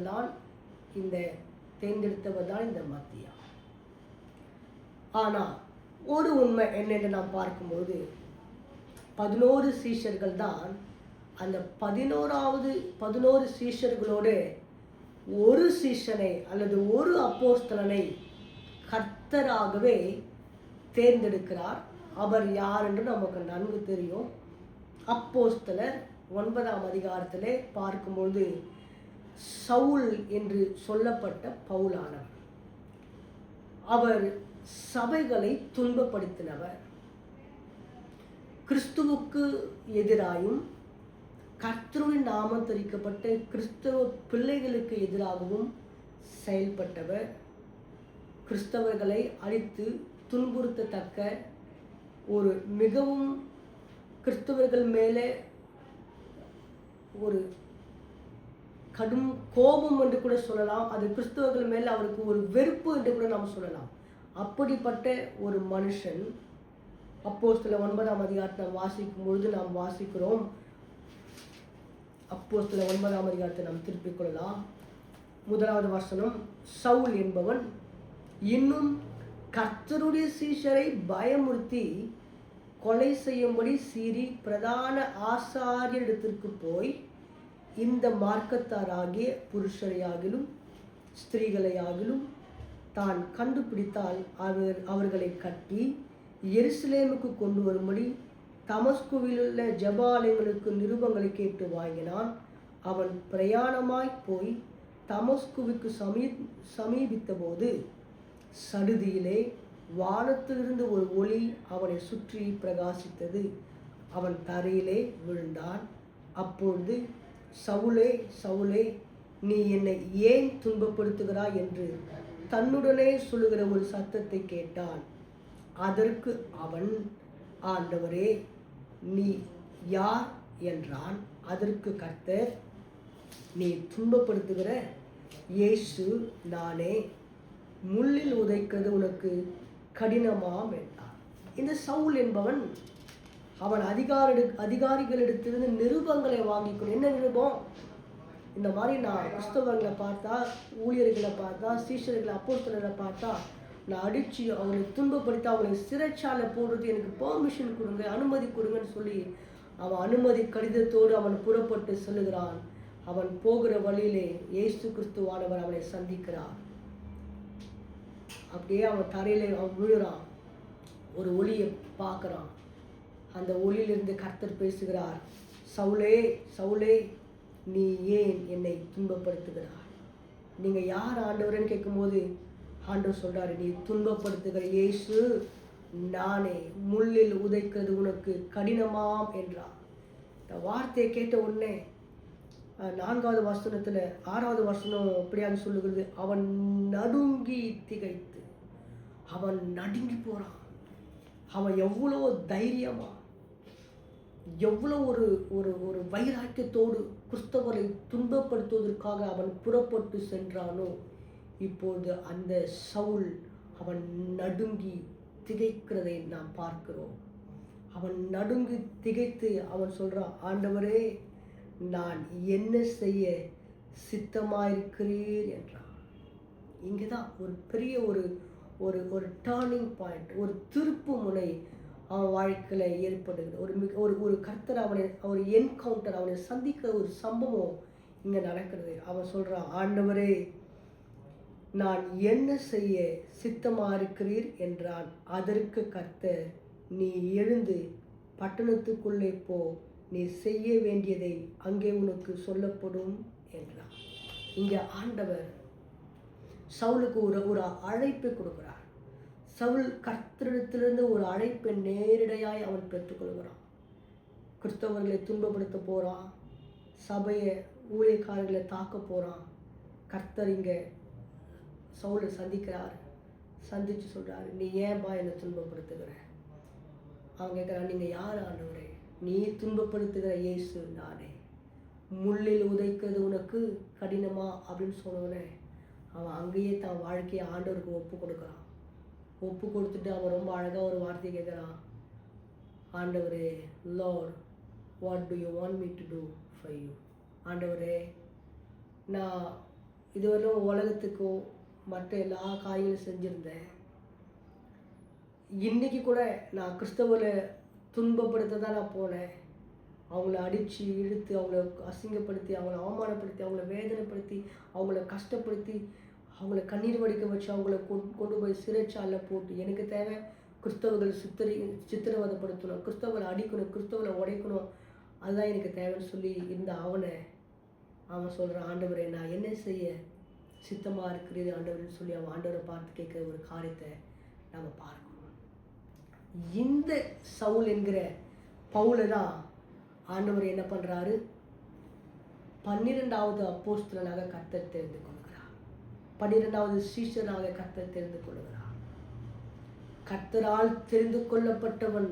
தான் இந்த மத்தியா. ஆனால் ஒரு உண்மை என்னென்று நாம் பார்க்கும்போது, 11 சீஷர்கள் தான் அந்த 11 சீஷர்களோடு ஒரு சீஷனை அல்லது ஒரு அப்போஸ்தலனை கர்த்தராகவே தேர்ந்தெடுக்கிறார். அவர் யார் என்று நமக்கு நன்கு தெரியும். அப்போஸ்தலர் 9ஆம் அதிகாரத்திலே பார்க்கும்போது சவுல் என்று சொல்லப்பட்ட பவுலானவர். அவர் சபைகளை துன்பப்படுத்தினவர். கிறிஸ்துவுக்கு எதிராயும் கர்த்தருவின் நாமம் தரிக்கப்பட்ட கிறிஸ்தவ பிள்ளைகளுக்கு எதிராகவும் செயல்பட்டவர். கிறிஸ்தவர்களை அழித்து துன்புறுத்தத்தக்க ஒரு மிகவும் கிறிஸ்தவர்கள் மேலே ஒரு கடும் கோபம் என்று கூட சொல்லலாம். அது கிறிஸ்தவர்கள் மேலே அவருக்கு ஒரு வெறுப்பு என்று கூட நாம் சொல்லலாம். அப்படிப்பட்ட ஒரு மனுஷன் அப்போஸ்தலர் 9ஆம் அதிகாரத்தை நாம் வாசிக்கும் பொழுது நாம் வாசிக்கிறோம். அப்போஸ்தலர் 9ஆம் அதிகாரத்தை நாம் திருப்பிக் கொள்ளலாம். 1வது வசனம், சவுல் என்பவன் இன்னும் கர்த்தருடைய சீஷரை பயமுறுத்தி கொலை செய்யும்படி சீறி பிரதான ஆசாரியரிடத்திற்கு போய் இந்த மார்க்கத்தாராகிய புருஷரையாகிலும் ஸ்திரீகளையாகிலும் தான் கண்டுபிடித்தால் அவர்களை கட்டி எருசலேமுக்கு கொண்டு வரும்படி தமஸ்குவில் உள்ள ஜெபாலயங்களுக்கு நிருபங்களை கேட்டு வாங்கினான். அவன் பிரயாணமாய் போய் தமஸ்குவுக்கு சமீபித்த போது சடுதியிலே வானத்திலிருந்து ஒரு ஒளி அவனை சுற்றி பிரகாசித்தது. அவன் தரையிலே விழுந்தான். அப்பொழுது, சவுலே சவுலே, நீ என்னை ஏன் துன்பப்படுத்துகிறாய் என்று தன்னுடனே சொல்லுகிற ஒரு சத்தத்தை கேட்டான். அதற்கு அவன், ஆண்டவரே, நீ யார் என்றான். அதற்கு கர்த்தர், நீ துன்பப்படுத்துகிற இயேசு நானே, முள்ளில் உதைக்கிறது உனக்கு கடினமாம் என்றான். இந்த சவுல் என்பவன் அவன் அதிகாரிகளிடத்திலிருந்து நிருபங்களை வாங்கிக்கணும். என்ன நிருபம்? இந்த மாதிரி நான் கிறிஸ்தவர்களை பார்த்தா, ஊழியர்களை பார்த்தா, சீஷர்களை அப்போஸ்தலரை பார்த்தா நான் அடித்து அவங்களை துன்பப்படுத்தி அவங்களை சிறைச்சாலை போடுறது எனக்கு பெர்மிஷன் கொடுங்க, அனுமதி கொடுங்கன்னு சொல்லி அவன் அனுமதி கடிதத்தோடு அவன் புறப்பட்டு செல்லுகிறான். அவன் போகிற வழியிலே இயேசு கிறிஸ்துவானவர் அவனை சந்திக்கிறார். அப்படியே அவன் தரையிலே அவன் விழுறான். ஒரு ஒளியை பார்க்குறான். அந்த ஒளியிலிருந்து கர்த்தர் பேசுகிறார். சவுலே சவுலே, நீ ஏன் என்னை துன்பப்படுத்துகிறாய்? நீங்கள் யார் ஆண்டவர்னு கேட்கும்போது ஆண்டவர் சொல்கிறாரு, நீ துன்பப்படுத்துகிற இயேசு நானே, முள்ளில் உதைக்கிறது உனக்கு கடினமாம் என்றார். இந்த வார்த்தையை கேட்ட உடனே 4வது வசனத்தில் 6வது வசனம் எப்படியாக சொல்லுகிறது, அவன் நடுங்கி திகைத்து, அவன் நடுங்கி போகிறான். அவன் எவ்வளோ தைரியமா, எவ்வளோ ஒரு ஒரு ஒரு வைராக்கியத்தோடு கிறிஸ்தவரை துன்பப்படுத்துவதற்காக அவன் புறப்பட்டு சென்றானோ, இப்போது அந்த சவுல் அவன் நடுங்கி திகைக்கிறதை நாம் பார்க்கிறோம். அவன் நடுங்கி திகைத்து அவன் சொல்கிறான், ஆண்டவரே, நான் என்ன செய்ய சித்தமாயிருக்கிறீர் என்றான். இங்கே தான் ஒரு பெரிய ஒரு ஒரு ஒரு டேர்னிங் பாயிண்ட், ஒரு திருப்பு முனை அவன் வாழ்க்கையில் ஏற்படுகிறது. ஒரு கர்த்தர் ஒரு என்கவுண்டர், அவனை சந்திக்க ஒரு சம்பவம் இங்கே நடக்கிறது. அவன் சொல்கிறான், ஆண்டவரே, நான் என்ன செய்ய சித்தமாக இருக்கிறீர் என்றான். அதற்கு கர்த்தர், நீ எழுந்து பட்டணத்துக்குள்ளே போ, நீ செய்ய வேண்டியதை அங்கே உனக்கு சொல்லப்படும் என்றான். இங்கே ஆண்டவர் சவுலுக்கு ஒரு அழைப்பை கொடுக்கிறார். சவுல் கர்த்தரிடத்திலிருந்து ஒரு அழைப்பை நேரடியாய் அவன் பெற்றுக்கொள்கிறான். கிறிஸ்தவர்களை துன்பப்படுத்த போகிறான், சபையை ஊழியக்காரர்களை தாக்க போகிறான். கர்த்தர் இங்கே சவுலை சந்திக்கிறார். சந்தித்து சொல்கிறார், நீ ஏன்பா என்னை துன்பப்படுத்துகிற? அவன் கேட்குறான், நீங்கள் யார் ஆண்டவரே? நீ துன்பப்படுத்துகிற இயேசு நானே. முள்ளில் உதைக்கிறது உனக்கு கடினமா அப்படின்னு சொன்னோடனே அவன் அங்கேயே தான் வாழ்க்கையை ஆண்டவருக்கு ஒப்பு கொடுக்குறான். ஒப்பு கொடுத்துட்டு அவன் ரொம்ப அழகாக ஒரு வார்த்தை கேட்குறான். ஆண்டவரே, Lord, what do you want me to do for you? ஆண்டவரே, நான் இதுவரையும் உலகத்துக்கோ மற்ற எல்லா காரியங்களும் செஞ்சுருந்தேன். இன்றைக்கி கூட நான் கிறிஸ்தவரை துன்பப்படுத்த தான் நான் போனேன். அவங்கள அடித்து இழுத்து, அவங்கள அசிங்கப்படுத்தி, அவங்கள அவமானப்படுத்தி, அவங்கள வேதனைப்படுத்தி, அவங்கள கஷ்டப்படுத்தி, அவங்கள கண்ணீர் வடிக்க வச்சு, அவங்கள கொண்டு போய் சிறைச்சாலையில் போட்டு, எனக்கு தேவை கிறிஸ்தவர்கள் சித்திரவதைப்படுத்தணும், கிறிஸ்தவர்களை அடிக்கணும், கிறிஸ்தவர்களை உடைக்கணும், அதுதான் எனக்கு தேவைன்னு சொல்லி இந்த அவன் சொல்கிறான், ஆண்டவரே, நான் என்ன செய்ய சித்தமாக இருக்கிறது ஆண்டவர்னு சொல்லி அவன் ஆண்டவரை பார்த்து கேட்குற ஒரு காரியத்தை நம்ம பார்க்கணும். இந்த சவுல் என்கிற பவுலை தான் ஆண்டவர் என்ன பண்ணுறாரு? 12வது அப்போஸ்தலனாக கர்த்தர் தெரிந்து கொள்கிறார். 12வது சீஷனாக கர்த்தர் தெரிந்து கொள்கிறார். கர்த்தரால் தெரிந்து கொள்ளப்பட்டவன்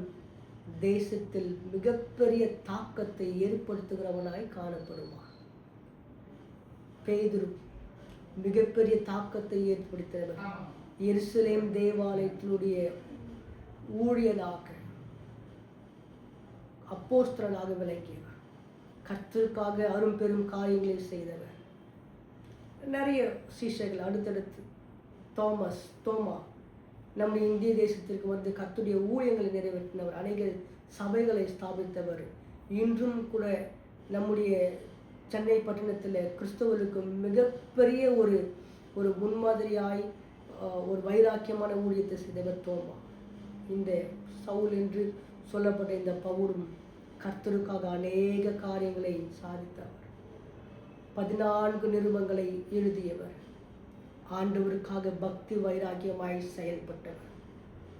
தேசத்தில் மிகப்பெரிய தாக்கத்தை ஏற்படுத்துகிறவனாய் காணப்படுவான். பேதுரு மிகப்பெரிய தாக்கத்தை ஏற்படுத்தினவன். எருசலேம் தேவாலயத்தினுடைய ஊழியனாக, அப்போஸ்தலனாக விளங்கியவர். கர்த்தருக்காக அரும் பெரும் காரியங்களை செய்தவர். நிறைய சீஷர்கள் அடுத்தடுத்து தோமா நம்முடைய இந்திய தேசத்திற்கு வந்து கர்த்தருடைய ஊழியங்களை நிறைவேற்றினவர். அநேக சபைகளை ஸ்தாபித்தவர். இன்றும் கூட நம்முடைய சென்னை பட்டணத்தில் கிறிஸ்தவர்களுக்கு மிகப்பெரிய ஒரு முன்மாதிரியாய் ஒரு வைராக்கியமான ஊழியத்தை செய்தவர் தோமா. இந்த சவுல் என்று சொல்லப்பட்ட இந்த பவுலும் கர்த்தருக்காக அநேக காரியங்களை சாதித்தவர். 14 நிருபங்களை எழுதியவர். ஆண்டவருக்காக பக்தி வைராக்கியமாய் செயல்பட்டவர்.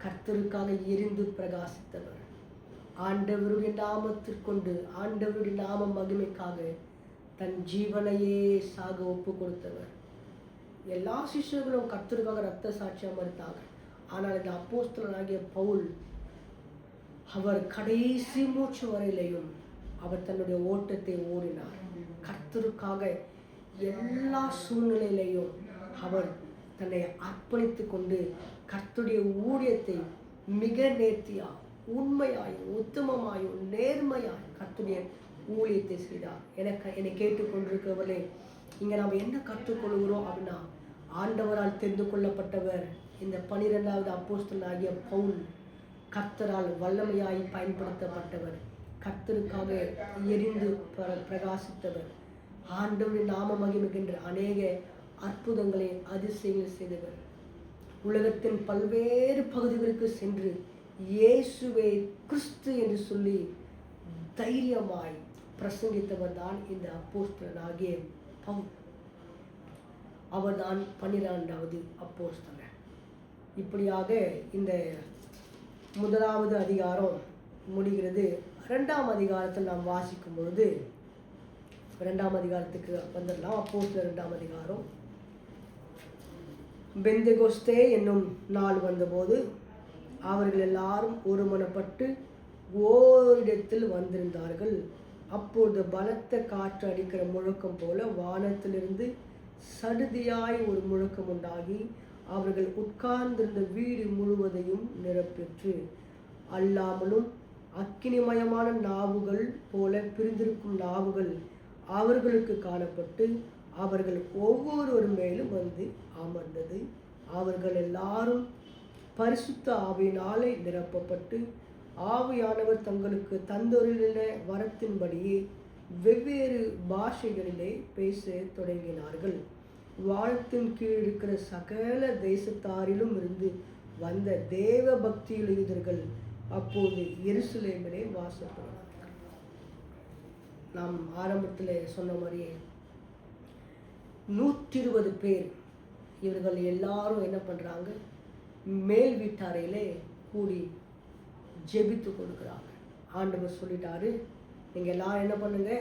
கர்த்தருக்காக எரிந்து பிரகாசித்தவர். ஆண்டவருடைய நாமத்திற்கொண்டு ஆண்டவருடைய நாம மகிமைக்காக தன் ஜீவனையே சாக ஒப்பு கொடுத்தவர். எல்லா சிஷ்யர்களும் கர்த்தருக்காக ரத்த சாட்சியாக மறுத்தாங்க. ஆனால் இந்த அப்போஸ்தலனாகிய பவுல், அவர் கடைசி மூச்சு வரையிலையும் அவர் தன்னுடைய ஓட்டத்தை ஓடினார். கர்த்தருக்காக எல்லா சூழ்நிலையிலையும் அவர் தன்னை அர்ப்பணித்து கொண்டு கர்த்தருடைய ஊழியத்தை மிக நேர்த்தியாய், உண்மையாயும், உத்தமமாயும், நேர்மையாய் கர்த்தருடைய ஊழியத்தை செய்தார். என்னை கேட்டுக்கொண்டிருக்கிறவர்களே, இங்கே நாம் என்ன கற்றுக்கொள்கிறோம் அப்படின்னா, ஆண்டவரால் தெரிந்து கொள்ளப்பட்டவர் இந்த 12வது அப்போஸ்தலனாகிய பவுல் கர்த்தரால் வல்லமையாய் பயன்படுத்தப்பட்டவர். கர்த்தருக்காக எரிந்து பிரகாசித்தவர். ஆண்டவரின் நாம மகிமைகின்ற அநேக அற்புதங்களை அதிசயங்களை செய்தவர். உலகத்தின் பல்வேறு பகுதிகளுக்கு சென்று இயேசுவே கிறிஸ்து என்று சொல்லி தைரியமாய் பிரசங்கித்தவர் தான் இந்த அப்போஸ்தலனாகிய பவுல். அவர்தான் 12வது அப்போஸ்தலன். இப்படியாக இந்த 1வது அதிகாரம் முடிகிறது. 2ஆம் அதிகாரத்தில் நாம் வாசிக்கும் பொழுது, 2ஆம் அதிகாரத்துக்கு வந்துடலாம். அப்போஸ்தலர் 2ஆம் அதிகாரம். பெந்தெகொஸ்தே என்னும் நாள் வந்தபோது அவர்கள் எல்லாரும் ஒருமனப்பட்டு ஓரிடத்தில் வந்திருந்தார்கள். அப்போது பலத்த காற்று அடிக்கிற முழக்கம் போல வானத்திலிருந்து சடுதியாய் ஒரு முழக்கம் உண்டாகி அவர்கள் உட்கார்ந்திருந்த வீடு முழுவதையும் நிரப்பிற்று. அல்லாமலும் அக்கினிமயமான நாவுகள் போல பிரிந்திருக்கும் நாவுகள் அவர்களுக்கு காணப்பட்டு அவர்கள் ஒவ்வொருவர் மேலும் வந்து அமர்ந்தது. அவர்கள் எல்லாரும் பரிசுத்த ஆவியினாலே நிரப்பப்பட்டு ஆவியானவர் தங்களுக்கு தந்தொருளின வரத்தின்படியே வெவ்வேறு பாஷைகளிலே பேச தொடங்கினார்கள். வானத்தின் கீழ் இருக்கிற சகல தேசத்தாரிலும் இருந்து வந்த தேவ பக்தியுள்ளவர்கள் அப்போது எருசலேமிலே வாசப்படுவார்கள். நாம் ஆரம்பத்தில் சொன்ன மாதிரியே 120 பேர் இவர்கள் எல்லாரும் என்ன பண்ணுறாங்க? மேல் வீட்டாரையிலே கூடி ஜெபித்து கொடுக்குறாங்க. ஆண்டவர் சொல்லிட்டாரு, நீங்கள் எல்லாரும் என்ன பண்ணுங்க,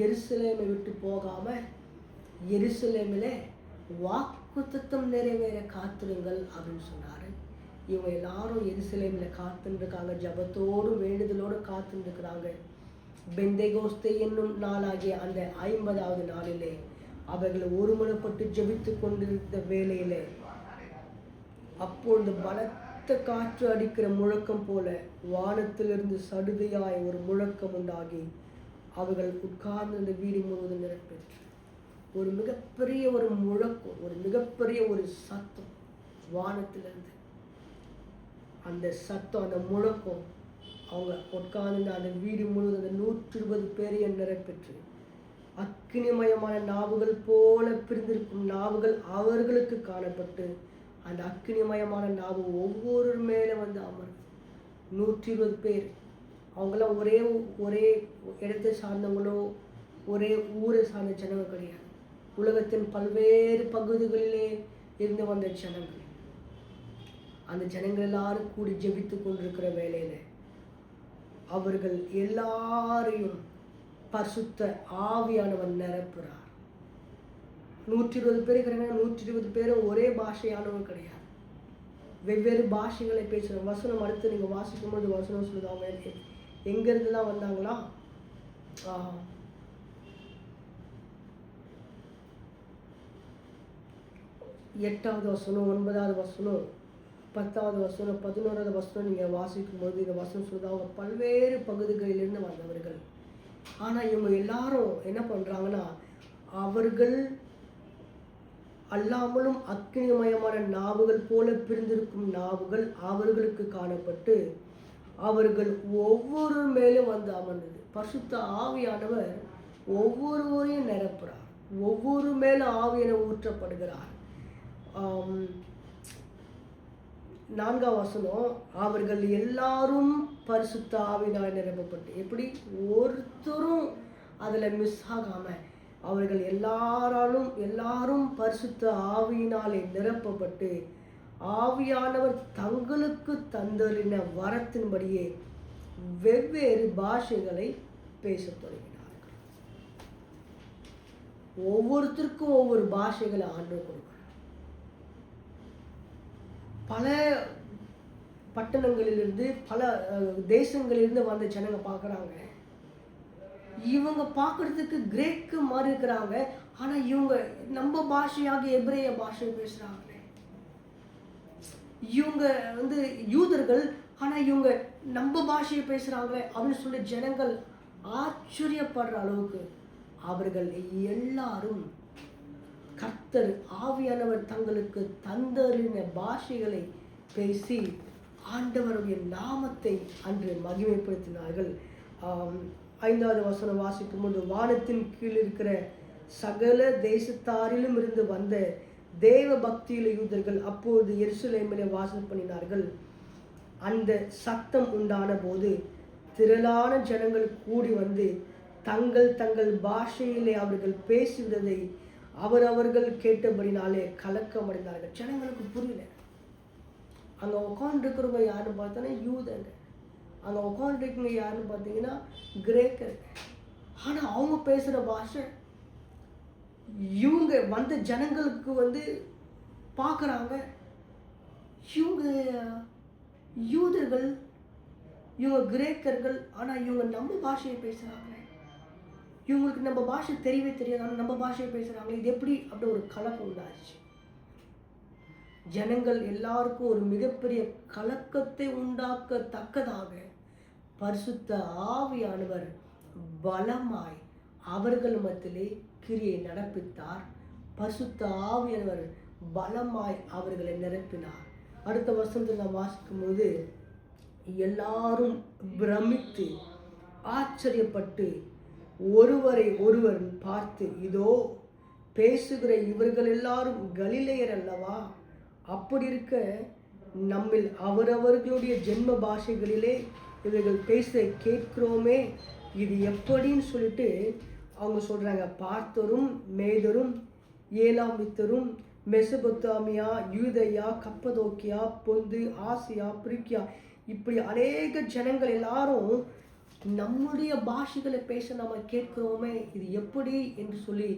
எருசலேமை விட்டு போகாமல் எருசலேமில் வாக்குத்தத்தம் நிறைவேற காத்திருங்கள் அப்படின்னு சொன்னார். இவங்க எல்லாரும் எருசலேமில் காத்துருக்காங்க, ஜபத்தோடு வேண்டுதலோடு காத்துருக்குறாங்க. பெந்தேகோஸ்தே என்னும் நாளாகிய அந்த 50வது நாளிலே அவர்கள் ஒருமனப்பட்டு ஜெபித்து கொண்டிருந்த வேளையிலே அப்பொழுது பலத்த காற்று அடிக்கிற முழக்கம் போல வானத்திலிருந்து சடுதியாய் ஒரு முழக்கம் உண்டாகி அவர்கள் உட்கார்ந்த வீடு முழுவதும் நிரப்பெற்று ஒரு மிகப்பெரிய ஒரு முழக்கம், ஒரு மிகப்பெரிய ஒரு சத்தம் வானத்திலிருந்து. அந்த சத்தம், அந்த முழக்கம் அவங்க உட்கார்ந்து அந்த வீடு முழுவதும் அந்த 120 பேரையும் நிரப்பெற்று அக்கினிமயமான நாவுகள் போல பிரிந்திருக்கும் நாவுகள் அவர்களுக்கு காணப்பட்டு அந்த அக்கினிமயமான நாவு ஒவ்வொரு மேலே வந்து அமர்ந்து 120 பேர். அவங்களாம் ஒரே இடத்தை சார்ந்தவங்களோ ஒரே ஊரை சார்ந்த ஜனங்க கிடையாது. உலகத்தின் பல்வேறு பகுதிகளிலே இருந்து வந்த ஜனங்கள். அந்த ஜனங்கள் எல்லாரும் கூடி ஜெபித்து கொண்டிருக்கிற வேளையில அவர்கள் எல்லாரையும் பரிசுத்த ஆவியானவர் நிரப்புறார். 120 பேர் இருக்கிறாங்க. 120 பேரும் ஒரே பாஷையானவங்க கிடையாது, வெவ்வேறு பாஷைகளை பேசுகிற. வசனம் அடுத்து நீங்கள் வாசிக்கும் போது வசனம் சொல்லுது அவங்க எங்கேருந்துலாம் வந்தாங்களா? 8வது வசனம், 9வது வசனம், 10வது வசனம், 11வது வசனம் நீங்கள் வாசிக்கும் போது இந்த வசனம் சொல்லுது அவங்க பல்வேறு பகுதிகளிலிருந்து வந்தவர்கள். ஆனால் இவங்க எல்லாரும் என்ன பண்ணுறாங்கன்னா, அவர்கள் அல்லாமலும் அக்கினிமயமான நாவுகள் போல பிரிந்திருக்கும் நாவுகள் அவர்களுக்கு காணப்பட்டு அவர்கள் ஒவ்வொரு மேலும் வந்து அமர்ந்தது. பரிசுத்த ஆவியானவர் ஒவ்வொருவரையும் நிரப்புறார், ஒவ்வொரு மேலும் ஆவியான ஊற்றப்படுகிறார். 4வது வசனம், அவர்கள் எல்லாரும் பரிசுத்த ஆவியினால் நிரப்பப்பட்டு, எப்படி ஒருத்தரும் அதில் மிஸ் ஆகாமல் அவர்கள் எல்லாரும் பரிசுத்த ஆவியினாலே நிரப்பப்பட்டு ஆவியானவர் தங்களுக்கு தந்தரின வரத்தின்படியே வெவ்வேறு பாஷைகளை பேசத் தொடங்கினார்கள். ஒவ்வொருத்தருக்கும் ஒவ்வொரு பாஷைகளை ஆண்டவர் கொடுக்கிறார். பல பட்டணங்களிலிருந்து பல தேசங்களிலிருந்து வந்த ஜனங்க பார்க்குறாங்க. இவங்க பார்க்குறதுக்கு கிரேக்கு மாதிரி இருக்கிறாங்க, ஆனால் இவங்க நம்ம பாஷையாக எபிரேய பாஷை பேசுகிறாங்க. இவங்க வந்து யூதர்கள், ஆனால் இவங்க நம்ம பாஷையை பேசுகிறாங்களே அப்படின்னு சொல்லி ஜனங்கள் ஆச்சரியப்படுற அளவுக்கு அவர்கள் எல்லாரும் கர்த்தர் ஆவியானவர் தங்களுக்கு தந்தரின பாஷைகளை பேசி ஆண்டவருடைய நாமத்தை அன்று மகிமைப்படுத்தினார்கள். 5வது வசனம் வாசிக்கும் போது, வானத்தின் கீழ் இருக்கிற சகல தேசத்தாரிலும் இருந்து வந்த தேவ பக்தியுள்ள யூதர்கள் அப்போது எருசலேமிலே வாசம் பண்ணினார்கள். அந்த சத்தம் உண்டான போது திரளான ஜனங்கள் கூடி வந்து தங்கள் பாஷையிலே அவர்கள் பேசுவதை அவர்கள் கேட்டபடினாலே கலக்கமடைந்தார்கள். ஜனங்களுக்கு புரியல. அங்கே உட்காந்துருக்கிறவங்க யாருன்னு பார்த்தோன்னா யூதங்க, அங்கே உட்காந்துருக்கவங்க யாருன்னு பார்த்தீங்கன்னா கிரேக்கருங்க. ஆனால் அவங்க பேசுகிற பாஷை இவங்க வந்த ஜனங்களுக்கு வந்து பார்க்குறாங்க, இவங்க யூதர்கள், இவங்க கிரேக்கர்கள், ஆனால் இவங்க நம்ம பாஷையை பேசுகிறாங்க, இவங்களுக்கு நம்ம பாஷை தெரியவே தெரியாது, ஆனால் நம்ம பாஷையை பேசுகிறாங்க, இது எப்படி அப்படி ஒரு கலக்கம் உண்டாச்சு. ஜனங்கள் எல்லாருக்கும் ஒரு மிகப்பெரிய கலக்கத்தை உண்டாக்கத்தக்கதாக பரிசுத்த ஆவியானவர் பலமாய் அவர்கள் மத்தியிலே கிரியை நடப்பித்தார். பரிசுத்த ஆவியானவர் பலமாய் அவர்களை நிரப்பினார். அடுத்த வருஷத்தில் நாம் வாசிக்கும் போது எல்லாரும் பிரமித்து ஆச்சரியப்பட்டு ஒருவரை ஒருவர் பார்த்து, இதோ பேசுகிற இவர்கள் எல்லாரும் கலிலேயர் அல்லவா? அப்படி இருக்க நம்மில் அவரவர்களுடைய ஜென்ம பாஷைகளிலே இவர்கள் பேச கேட்கிறோமே, இது எப்படின்னு சொல்லிட்டு அவங்க சொல்கிறாங்க. பார்த்தரும் மேதரும் ஏலாமித்தரும் மெசபொத்தாமியா, யூதயா, கப்பதோக்கியா, பொந்து, ஆசியா, பிரிக்கியா, இப்படி அநேக ஜனங்கள் எல்லாரும் நம்முடைய பாஷைகளை பேச நம்ம கேட்கிறோமே, இது எப்படி என்று சொல்லி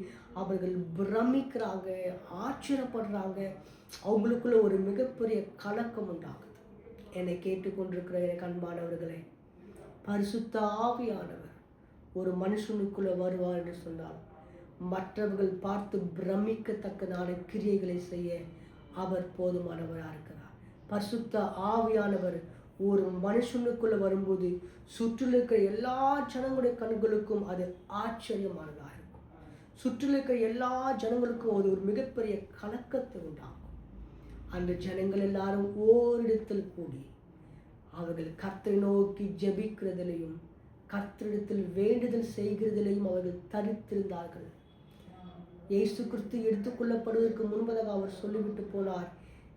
அவர்கள் பிரமிக்கிறாங்க, ஆச்சரியப்படுறாங்க. அவங்களுக்குள்ள ஒரு மிகப்பெரிய கலக்கம் உண்டாகுது. என்னை கேட்டுக்கொண்டிருக்கிற எனக்கு அன்பானவர்களே, பரிசுத்த ஆவியானவர் ஒரு மனுஷனுக்குள்ள வருவார் என்று சொன்னார். மற்றவர்கள் பார்த்து பிரமிக்கத்தக்கதான கிரியைகளை செய்ய அவர் போதுமானவராக இருக்கிறார். பரிசுத்த ஆவியானவர் ஒரு மனுஷனுக்குள்ள வரும்போது சுற்றில் இருக்கிற எல்லா ஜனங்களுடைய கண்களுக்கும் அது ஆச்சரியமானதாக இருக்கும். சுற்றில் இருக்கிற எல்லா ஜனங்களுக்கும் அது ஒரு மிகப்பெரிய கலக்கத்தை உண்டாகும். அந்த ஜனங்கள் எல்லாரும் ஓரிடத்தில் கூடி அவர்கள் கர்த்தரை நோக்கி ஜெபிக்கிறதிலையும் கர்த்தரிடத்தில் வேண்டுதல் செய்கிறதிலையும் அவர்கள் தரித்திருந்தார்கள். இயேசு கிறிஸ்து எடுத்துக்கொள்ளப்படுவதற்கு முன்பதாக அவர் சொல்லிவிட்டு போனார்,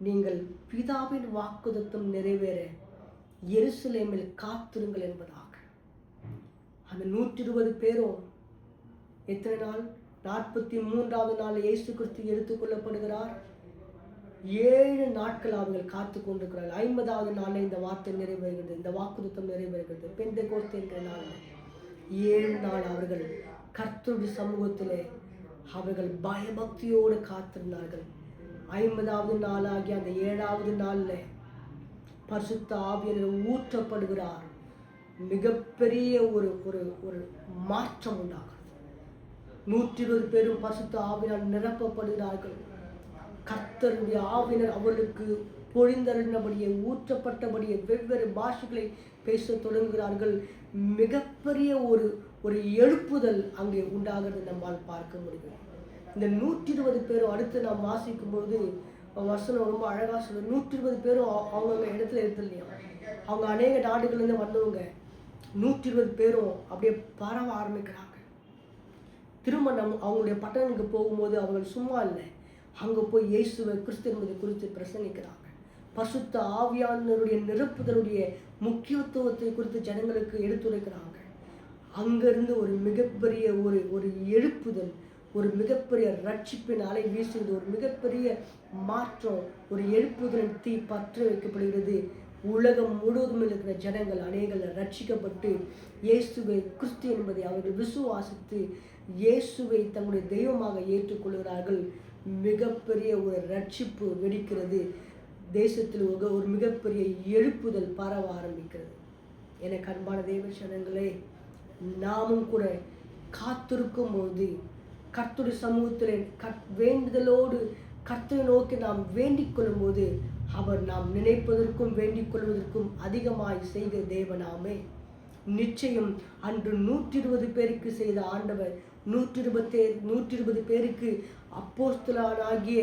நீங்கள் பிதாவின் வாக்குத்தத்தம் நிறைவேற எருசலேமில் காத்திருங்கள் என்பதாக. அந்த 120 பேரும் எத்தனை நாள்? 43வது நாள் இயேசு கிறிஸ்து எடுத்துக்கொள்ளப்படுகிறார். 7 நாட்கள் அவர்கள் காத்து கொண்டிருக்கிறார்கள். 50வது நாளில் இந்த வார்த்தை நிறைவேறுகிறது, இந்த வாக்குத்தத்தம் நிறைவேறுகிறது. பெந்தெகோஸ்தே என்கிற நாள் 7 நாள் அவர்கள் கர்த்தருடைய சமூகத்திலே அவர்கள் பயபக்தியோடு காத்திருந்தார்கள். 50வது நாளாகிய அந்த 7வது நாளில் பரிசுத்த ஆவியானவர் ஊற்றப்படுகிறார். மிகப்பெரிய ஒரு ஒரு ஒரு மாற்றம் உண்டாகிறது. 120 பேரும் பரிசுத்த ஆவியால் நிரப்பப்படுகிறார்கள். கர்த்தருடைய ஆவியானவர் அவர்களுக்கு பொழிந்தருளினபடியே ஊற்றப்பட்டபடியே வெவ்வேறு பாஷைகளை பேச தொடங்குகிறார்கள். மிகப்பெரிய ஒரு ஒரு எழுப்புதல் அங்கே உண்டாகிறது நம்மால் பார்க்க முடியும். இந்த 120 பேரும் அடுத்து நாம் வாசிக்கும் பொழுது வசனம் ரொம்ப அழகாக சொல்லுது. 120 பேரும் அவங்கவுங்க இடத்துல இருக்கு இல்லையா, அவங்க அநேக நாடுகள்லேருந்து வந்தவங்க 120 பேரும் அப்படியே பரவ ஆரம்பிக்கிறாங்க. திரும்ப அவங்களுடைய பட்டணங்களுக்கு போகும்போது அவர்கள் சும்மா இல்லை, அங்கே போய் இயேசுவை கிறிஸ்து என்பதை குறித்து பிரசங்கிக்கிறாங்க. பரிசுத்த ஆவியானவருடைய நிரப்புதலுடைய முக்கியத்துவத்தை குறித்து ஜனங்களுக்கு எடுத்துரைக்கிறாங்க. அங்கிருந்து ஒரு மிகப்பெரிய ஒரு ஒரு எழுப்புதல், ஒரு மிகப்பெரிய ரட்சிப்பின் அலை வீசுகிறது. ஒரு மிகப்பெரிய மாற்றம், ஒரு எழுப்புதலின் தீ பற்ற வைக்கப்படுகிறது. உலகம் முழுவதும் இருக்கிற ஜனங்கள் அநேகர் ரட்சிக்கப்பட்டு இயேசுவை கிறிஸ்து என்பதை அவர்கள் விசுவாசித்து இயேசுவை தங்களுடைய தெய்வமாக ஏற்றுக்கொள்கிறார்கள். மிகப்பெரிய ஒரு ரட்சிப்பு வெடிக்கிறது. தேசத்தில் ஒரு மிகப்பெரிய எழுப்புதல் பரவ ஆரம்பிக்கிறது. எனக்கு அன்பான தேவ ஜனங்களே, நாமும் கூட காத்திருக்கும் போது கர்த்தருடைய சமூகத்தில் வேண்டுதலோடு கர்த்தரை நோக்கி நாம் வேண்டிக் கொள்ளும் போது அவர் நாம் நினைப்பதற்கும் வேண்டிக் கொள்வதற்கும் அதிகமாய் செய்த தேவனாமே. நிச்சயம் அன்று 120 பேருக்கு செய்த ஆண்டவர் 120 பேருக்கு அப்போஸ்தலனாகிய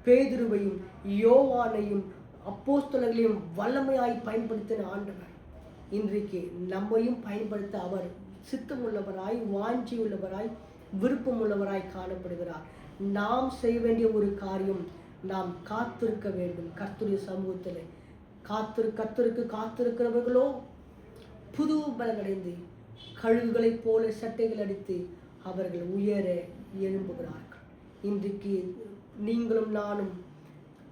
பேதுருவையும் யோவானையும் அப்போஸ்தலர்களையும் வல்லமையாய் பயன்படுத்தின ஆண்டவர் இன்றைக்கு நம்மையும் பயன்படுத்த அவர் சித்தமுள்ளவராய், வாஞ்சியுள்ளவராய், விருப்பமுள்ளவராய் காணப்படுகிறார். நாம் செய்ய வேண்டிய ஒரு காரியம், நாம் காத்திருக்க வேண்டும். கர்த்தருடைய சமூகத்தில் கர்த்தருக்கு காத்திருக்கிறவர்களோ புது பலனடைந்து கழுகுகளைப் போல சட்டைகள் அடித்து அவர்கள் உயர எழும்புகிறார்கள். இன்றைக்கு நீங்களும் நானும்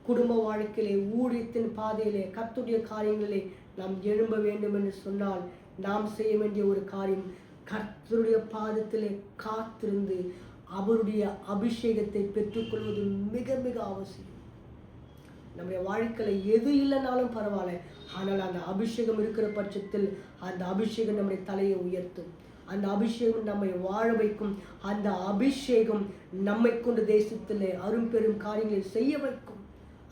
குடும்ப வாழ்க்கையிலே, ஊழியத்தின் பாதையிலே, கர்த்தருடைய காரியங்களிலே நாம் எழும்ப வேண்டும் என்று சொன்னால் நாம் செய்ய வேண்டிய ஒரு காரியம், கர்த்தருடைய பாதத்திலே காத்திருந்து அவருடைய அபிஷேகத்தை பெற்றுக்கொள்வது மிக மிக அவசியம். நம்முடைய வாழ்க்கையில் எது இல்லைனாலும் பரவாயில்ல, ஆனால் அந்த அபிஷேகம் இருக்கிற பட்சத்தில் அந்த அபிஷேகம் நம்முடைய தலையை உயர்த்தும். அந்த அபிஷேகம் நம்மை வாழ வைக்கும். அந்த அபிஷேகம் நம்மை கொண்டு தேசத்தில் அரும்பெரும் காரியங்களை செய்ய வைக்கும்.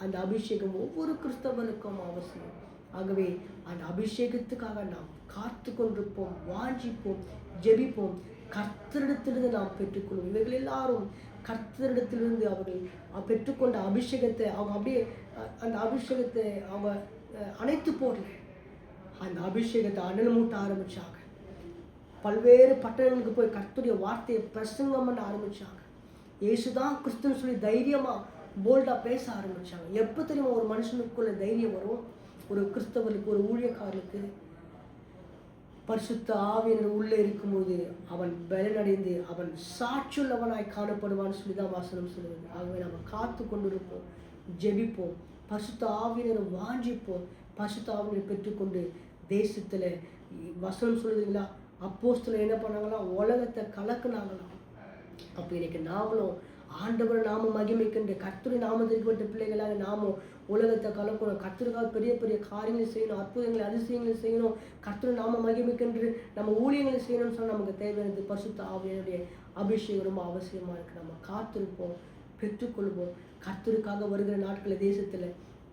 அந்த அபிஷேகம் ஒவ்வொரு கிறிஸ்தவனுக்கும் அவசியம். ஆகவே அந்த அபிஷேகத்துக்காக நாம் காத்து கொண்டிருப்போம், வாஞ்சிப்போம், ஜெபிப்போம். கர்த்தரிடத்திலிருந்து நாம் பெற்றுக்கொள்வோம். இவர்கள் எல்லாரும் கர்த்தரிடத்திலிருந்து அவர்கள் பெற்றுக்கொண்ட அபிஷேகத்தை அவங்க அப்படியே அந்த அபிஷேகத்தை அவங்க அணைத்து போடல, அந்த அபிஷேகத்தை அனல் மூட்ட ஆரம்பித்தாங்க. பல்வேறு பட்டணங்களுக்கு போய் கர்த்தருடைய வார்த்தையை பிரசங்கம் பண்ண ஆரம்பித்தாங்க. இயேசுதான் கிறிஸ்துன்னு சொல்லி தைரியமாக போல்டாக பேச ஆரம்பித்தாங்க. எப்போ தெரியுமா ஒரு மனுஷனுக்குள்ள தைரியம் வரும்? ஒரு கிறிஸ்தவனுக்கு, ஒரு ஊழியக்காரனுக்கு பரிசுத்த ஆவியானவர் உள்ளே இருக்கும்போது அவன் பலனடைந்து அவன் சாட்சியுள்ளவனாய் காணப்படுவான்னு சொல்லி தான் வசனம் சொல்லுவது. ஆகவே நம்ம காத்து கொண்டிருப்போம், ஜெபிப்போம், பரிசுத்த ஆவியானவரை வாஞ்சிப்போம். பரிசுத்த ஆவியானவரை பெற்றுக்கொண்டு தேசத்தில் வசனம் சொல்லுதுங்களா, அப்போஸ்தலர் என்ன பண்ணாங்களாம், உலகத்தை கலக்குனாங்களாம். அப்போ இன்னைக்கு நாமளும் ஆண்டவர் நாம மகிமைக்கின்ற கர்த்தருடைய நாமத்திற்கு வந்த பிள்ளைகளாக நாமும் உலகத்தை கலக்கணும். கர்த்தருக்காக பெரிய பெரிய காரியங்களை செய்யணும், அற்புதங்களை அதிசயங்களை செய்யணும், கர்த்தர் நாம மகிமைக்கென்று நம்ம ஊழியங்களை செய்யணும்னு சொன்னால் நமக்கு தேவையானது பரிசுத்த ஆவியானுடைய அபிஷேகம் ரொம்ப அவசியமாக இருக்குது. நம்ம காத்திருப்போம், பெற்றுக்கொள்வோம். கர்த்தருக்காக வருகிற நாட்களில் தேசத்தில்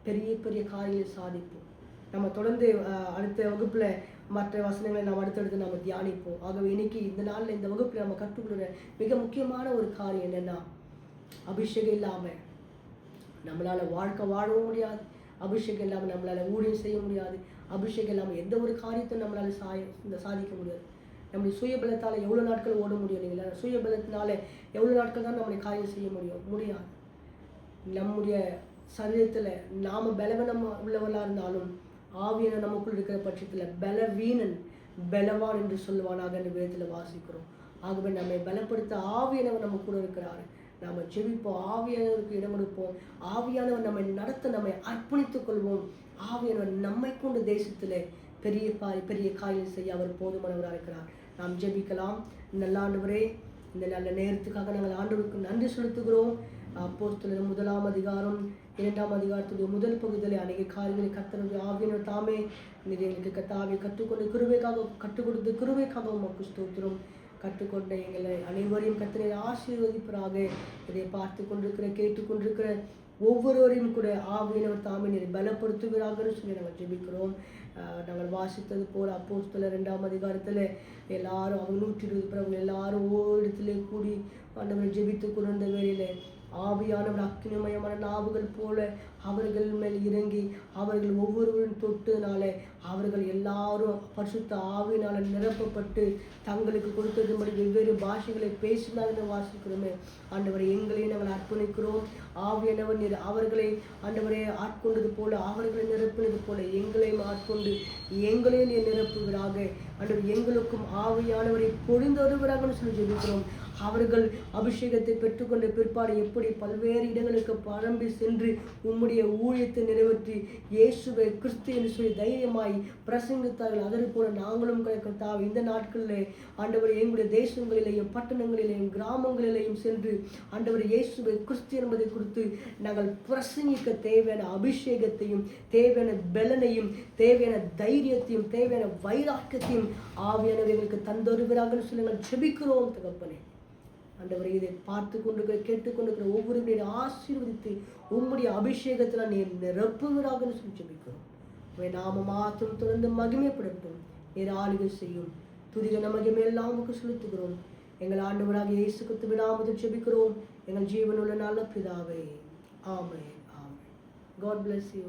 பெரிய பெரிய காரியங்களை சாதிப்போம். நம்ம தொடர்ந்து அடுத்த வகுப்பில் மற்ற வசனங்களை நாம் அடுத்தடுத்து நம்ம தியானிப்போம். ஆகவே இன்னைக்கு இந்த நாளில் இந்த வகுப்பில் நம்ம கற்றுக்கொள்கிற மிக முக்கியமான ஒரு காரியம் என்னென்னா, அபிஷேகம் இல்லாமல் நம்மளால் வாழ்க்கை வாழவும் முடியாது, அபிஷேகம் இல்லாமல் நம்மளால் ஊழியம் செய்ய முடியாது, அபிஷேகம் இல்லாமல் எந்த ஒரு காரியத்தையும் நம்மளால் சாதிக்க முடியாது. நம்முடைய சுயபலத்தால் எவ்வளோ நாட்கள் ஓட முடியும் இல்லைங்களா? சுயபலத்தினால எவ்வளோ நாட்கள் தான் நம்முடைய காரியம் செய்ய முடியாது. நம்முடைய சரீரத்தில் நாம் பலவீனம் உள்ளவர்களாக இருந்தாலும் ஆவியான நமக்குள் இருக்கிற பட்சத்தில் பலவீனன் பலவான் என்று சொல்லுவானாக என்று வேதத்தில் வாசிக்கிறோம். ஆகவே நம்மை பலப்படுத்த ஆவியானவர் நம்ம கூட இருக்கிறார். நாம் ஜெபிப்போம், ஆவியானவருக்கு இடம் கொடுப்போம், ஆவியானவர் நம்மை நடத்த நம்மை அர்ப்பணித்துக் கொள்வோம். ஆவியானவர் நம்மை கொண்டு தேசத்தில் பெரிய காரியம் செய்ய அவர் போதுமானவராக இருக்கிறார். நாம் ஜெபிக்கலாம். நல்ல ஆண்டவரே, இந்த நல்ல நேரத்துக்காக நாங்கள் ஆண்டவருக்கு நன்றி செலுத்துகிறோம். அப்போஸ்தலர் 1ஆம் அதிகாரம் 2ஆம் அதிகாரத்துடைய முதல் பகுதியில் அநேக காரியங்களை கர்த்தருடைய ஆவியானவர் தாமே எங்களுக்கு கர்த்தாவை கற்றுக்கொண்டு கற்றுக் கொடுத்து கிருபைக்காக உமக்கு ஸ்தோத்திரம். கற்றுக்கொண்ட எங்களை அனைவரையும் கர்த்தரை ஆசீர்வதிப்பராக. இதை பார்த்து கொண்டிருக்கிற கேட்டுக்கொண்டிருக்கிற ஒவ்வொருவரையும் கூட ஆவியானவர் தாமே நீரை பலப்படுத்துகிறார்கள் சொல்லி நாங்கள் ஜெபிக்கிறோம். நாங்கள் வாசித்தது போல் அப்போஸ்தலர் 2ஆம் அதிகாரத்தில் எல்லாரும் அவங்க 120 பேர் எல்லாரும் ஒவ்வொரு இடத்துல கூடி ஆண்டவரை ஜெபித்து கொண்டிருந்த வேளையிலே ஆவியானவர் அக்கினிமயமான நாவுகள் போல அவர்கள் மேல் இறங்கி அவர்கள் ஒவ்வொருவரும் தொட்டுனாலே அவர்கள் எல்லாரும் பரிசுத்த ஆவியினால் நிரப்பப்பட்டு தங்களுக்கு கொடுத்ததுபடி வெவ்வேறு பாஷைகளை பேசினார்கள் வாசிக்கிறோமே. ஆண்டவரை எங்களையும் நாங்கள் அர்ப்பணிக்கிறோம். ஆவியானவர் நீர் அவர்களை ஆண்டவரை ஆட்கொண்டது போல அவர்களை நிரப்பினது போல எங்களையும் ஆட்கொண்டு எங்களையும் நீர் நிரப்புகிறாக. ஆண்டவர் எங்களுக்கும் ஆவியானவரை பொழிந்தொருவராக சொல்லி ஜெபிக்கிறோம். அவர்கள் அபிஷேகத்தை பெற்றுக்கொண்ட பிற்பாடு எப்படி பல்வேறு இடங்களுக்கு பரம்பி சென்று உம்முடைய ஊழியத்தை நிறைவேற்றி இயேசுவை கிறிஸ்து என்று சொல்லி தைரியமாய் பிரசங்கித்தார்கள். அதற்கு போல நாங்களும் கர்த்தாவே இந்த நாட்களில் ஆண்டவர் எங்களுடைய தேசங்களிலேயும் பட்டணங்களிலேயும் கிராமங்களிலேயும் சென்று ஆண்டவர் இயேசுவை கிறிஸ்து என்பதை குறித்து நாங்கள் பிரசங்கிக்க தேவையான அபிஷேகத்தையும் தேவையான பலனையும் தேவையான தைரியத்தையும் தேவையான வைராக்கியத்தையும் ஆவியானவர் எங்களுக்கு தந்தொருவராக சொல்லி நாங்கள் ஜெபிக்கிறோம் தகப்பனே. ஆண்டவரை இதை பார்த்து கொண்டிருக்கிற கேட்டுக்கொண்டிருக்கிற ஒவ்வொரு ஆசீர்வதித்து உம்முடைய அபிஷேகத்தில் நீர் நிரப்புவதாக சொல்லி ஜெபிக்கிறோம். நாம மாத்திரம் தொடர்ந்து மகிமைப்படட்டும். நீர் ஆளுகை செய்யும் துதிக மகிமை எல்லாம் நமக்கு செலுத்துகிறோம். எங்கள் ஆண்டவராக இயேசு கிறிஸ்துவின் நாமத்தில் ஜெபிக்கிறோம் எங்கள் ஜீவனுள்ள நல்ல பிதாவே. ஆமென். ஆமென். God bless you.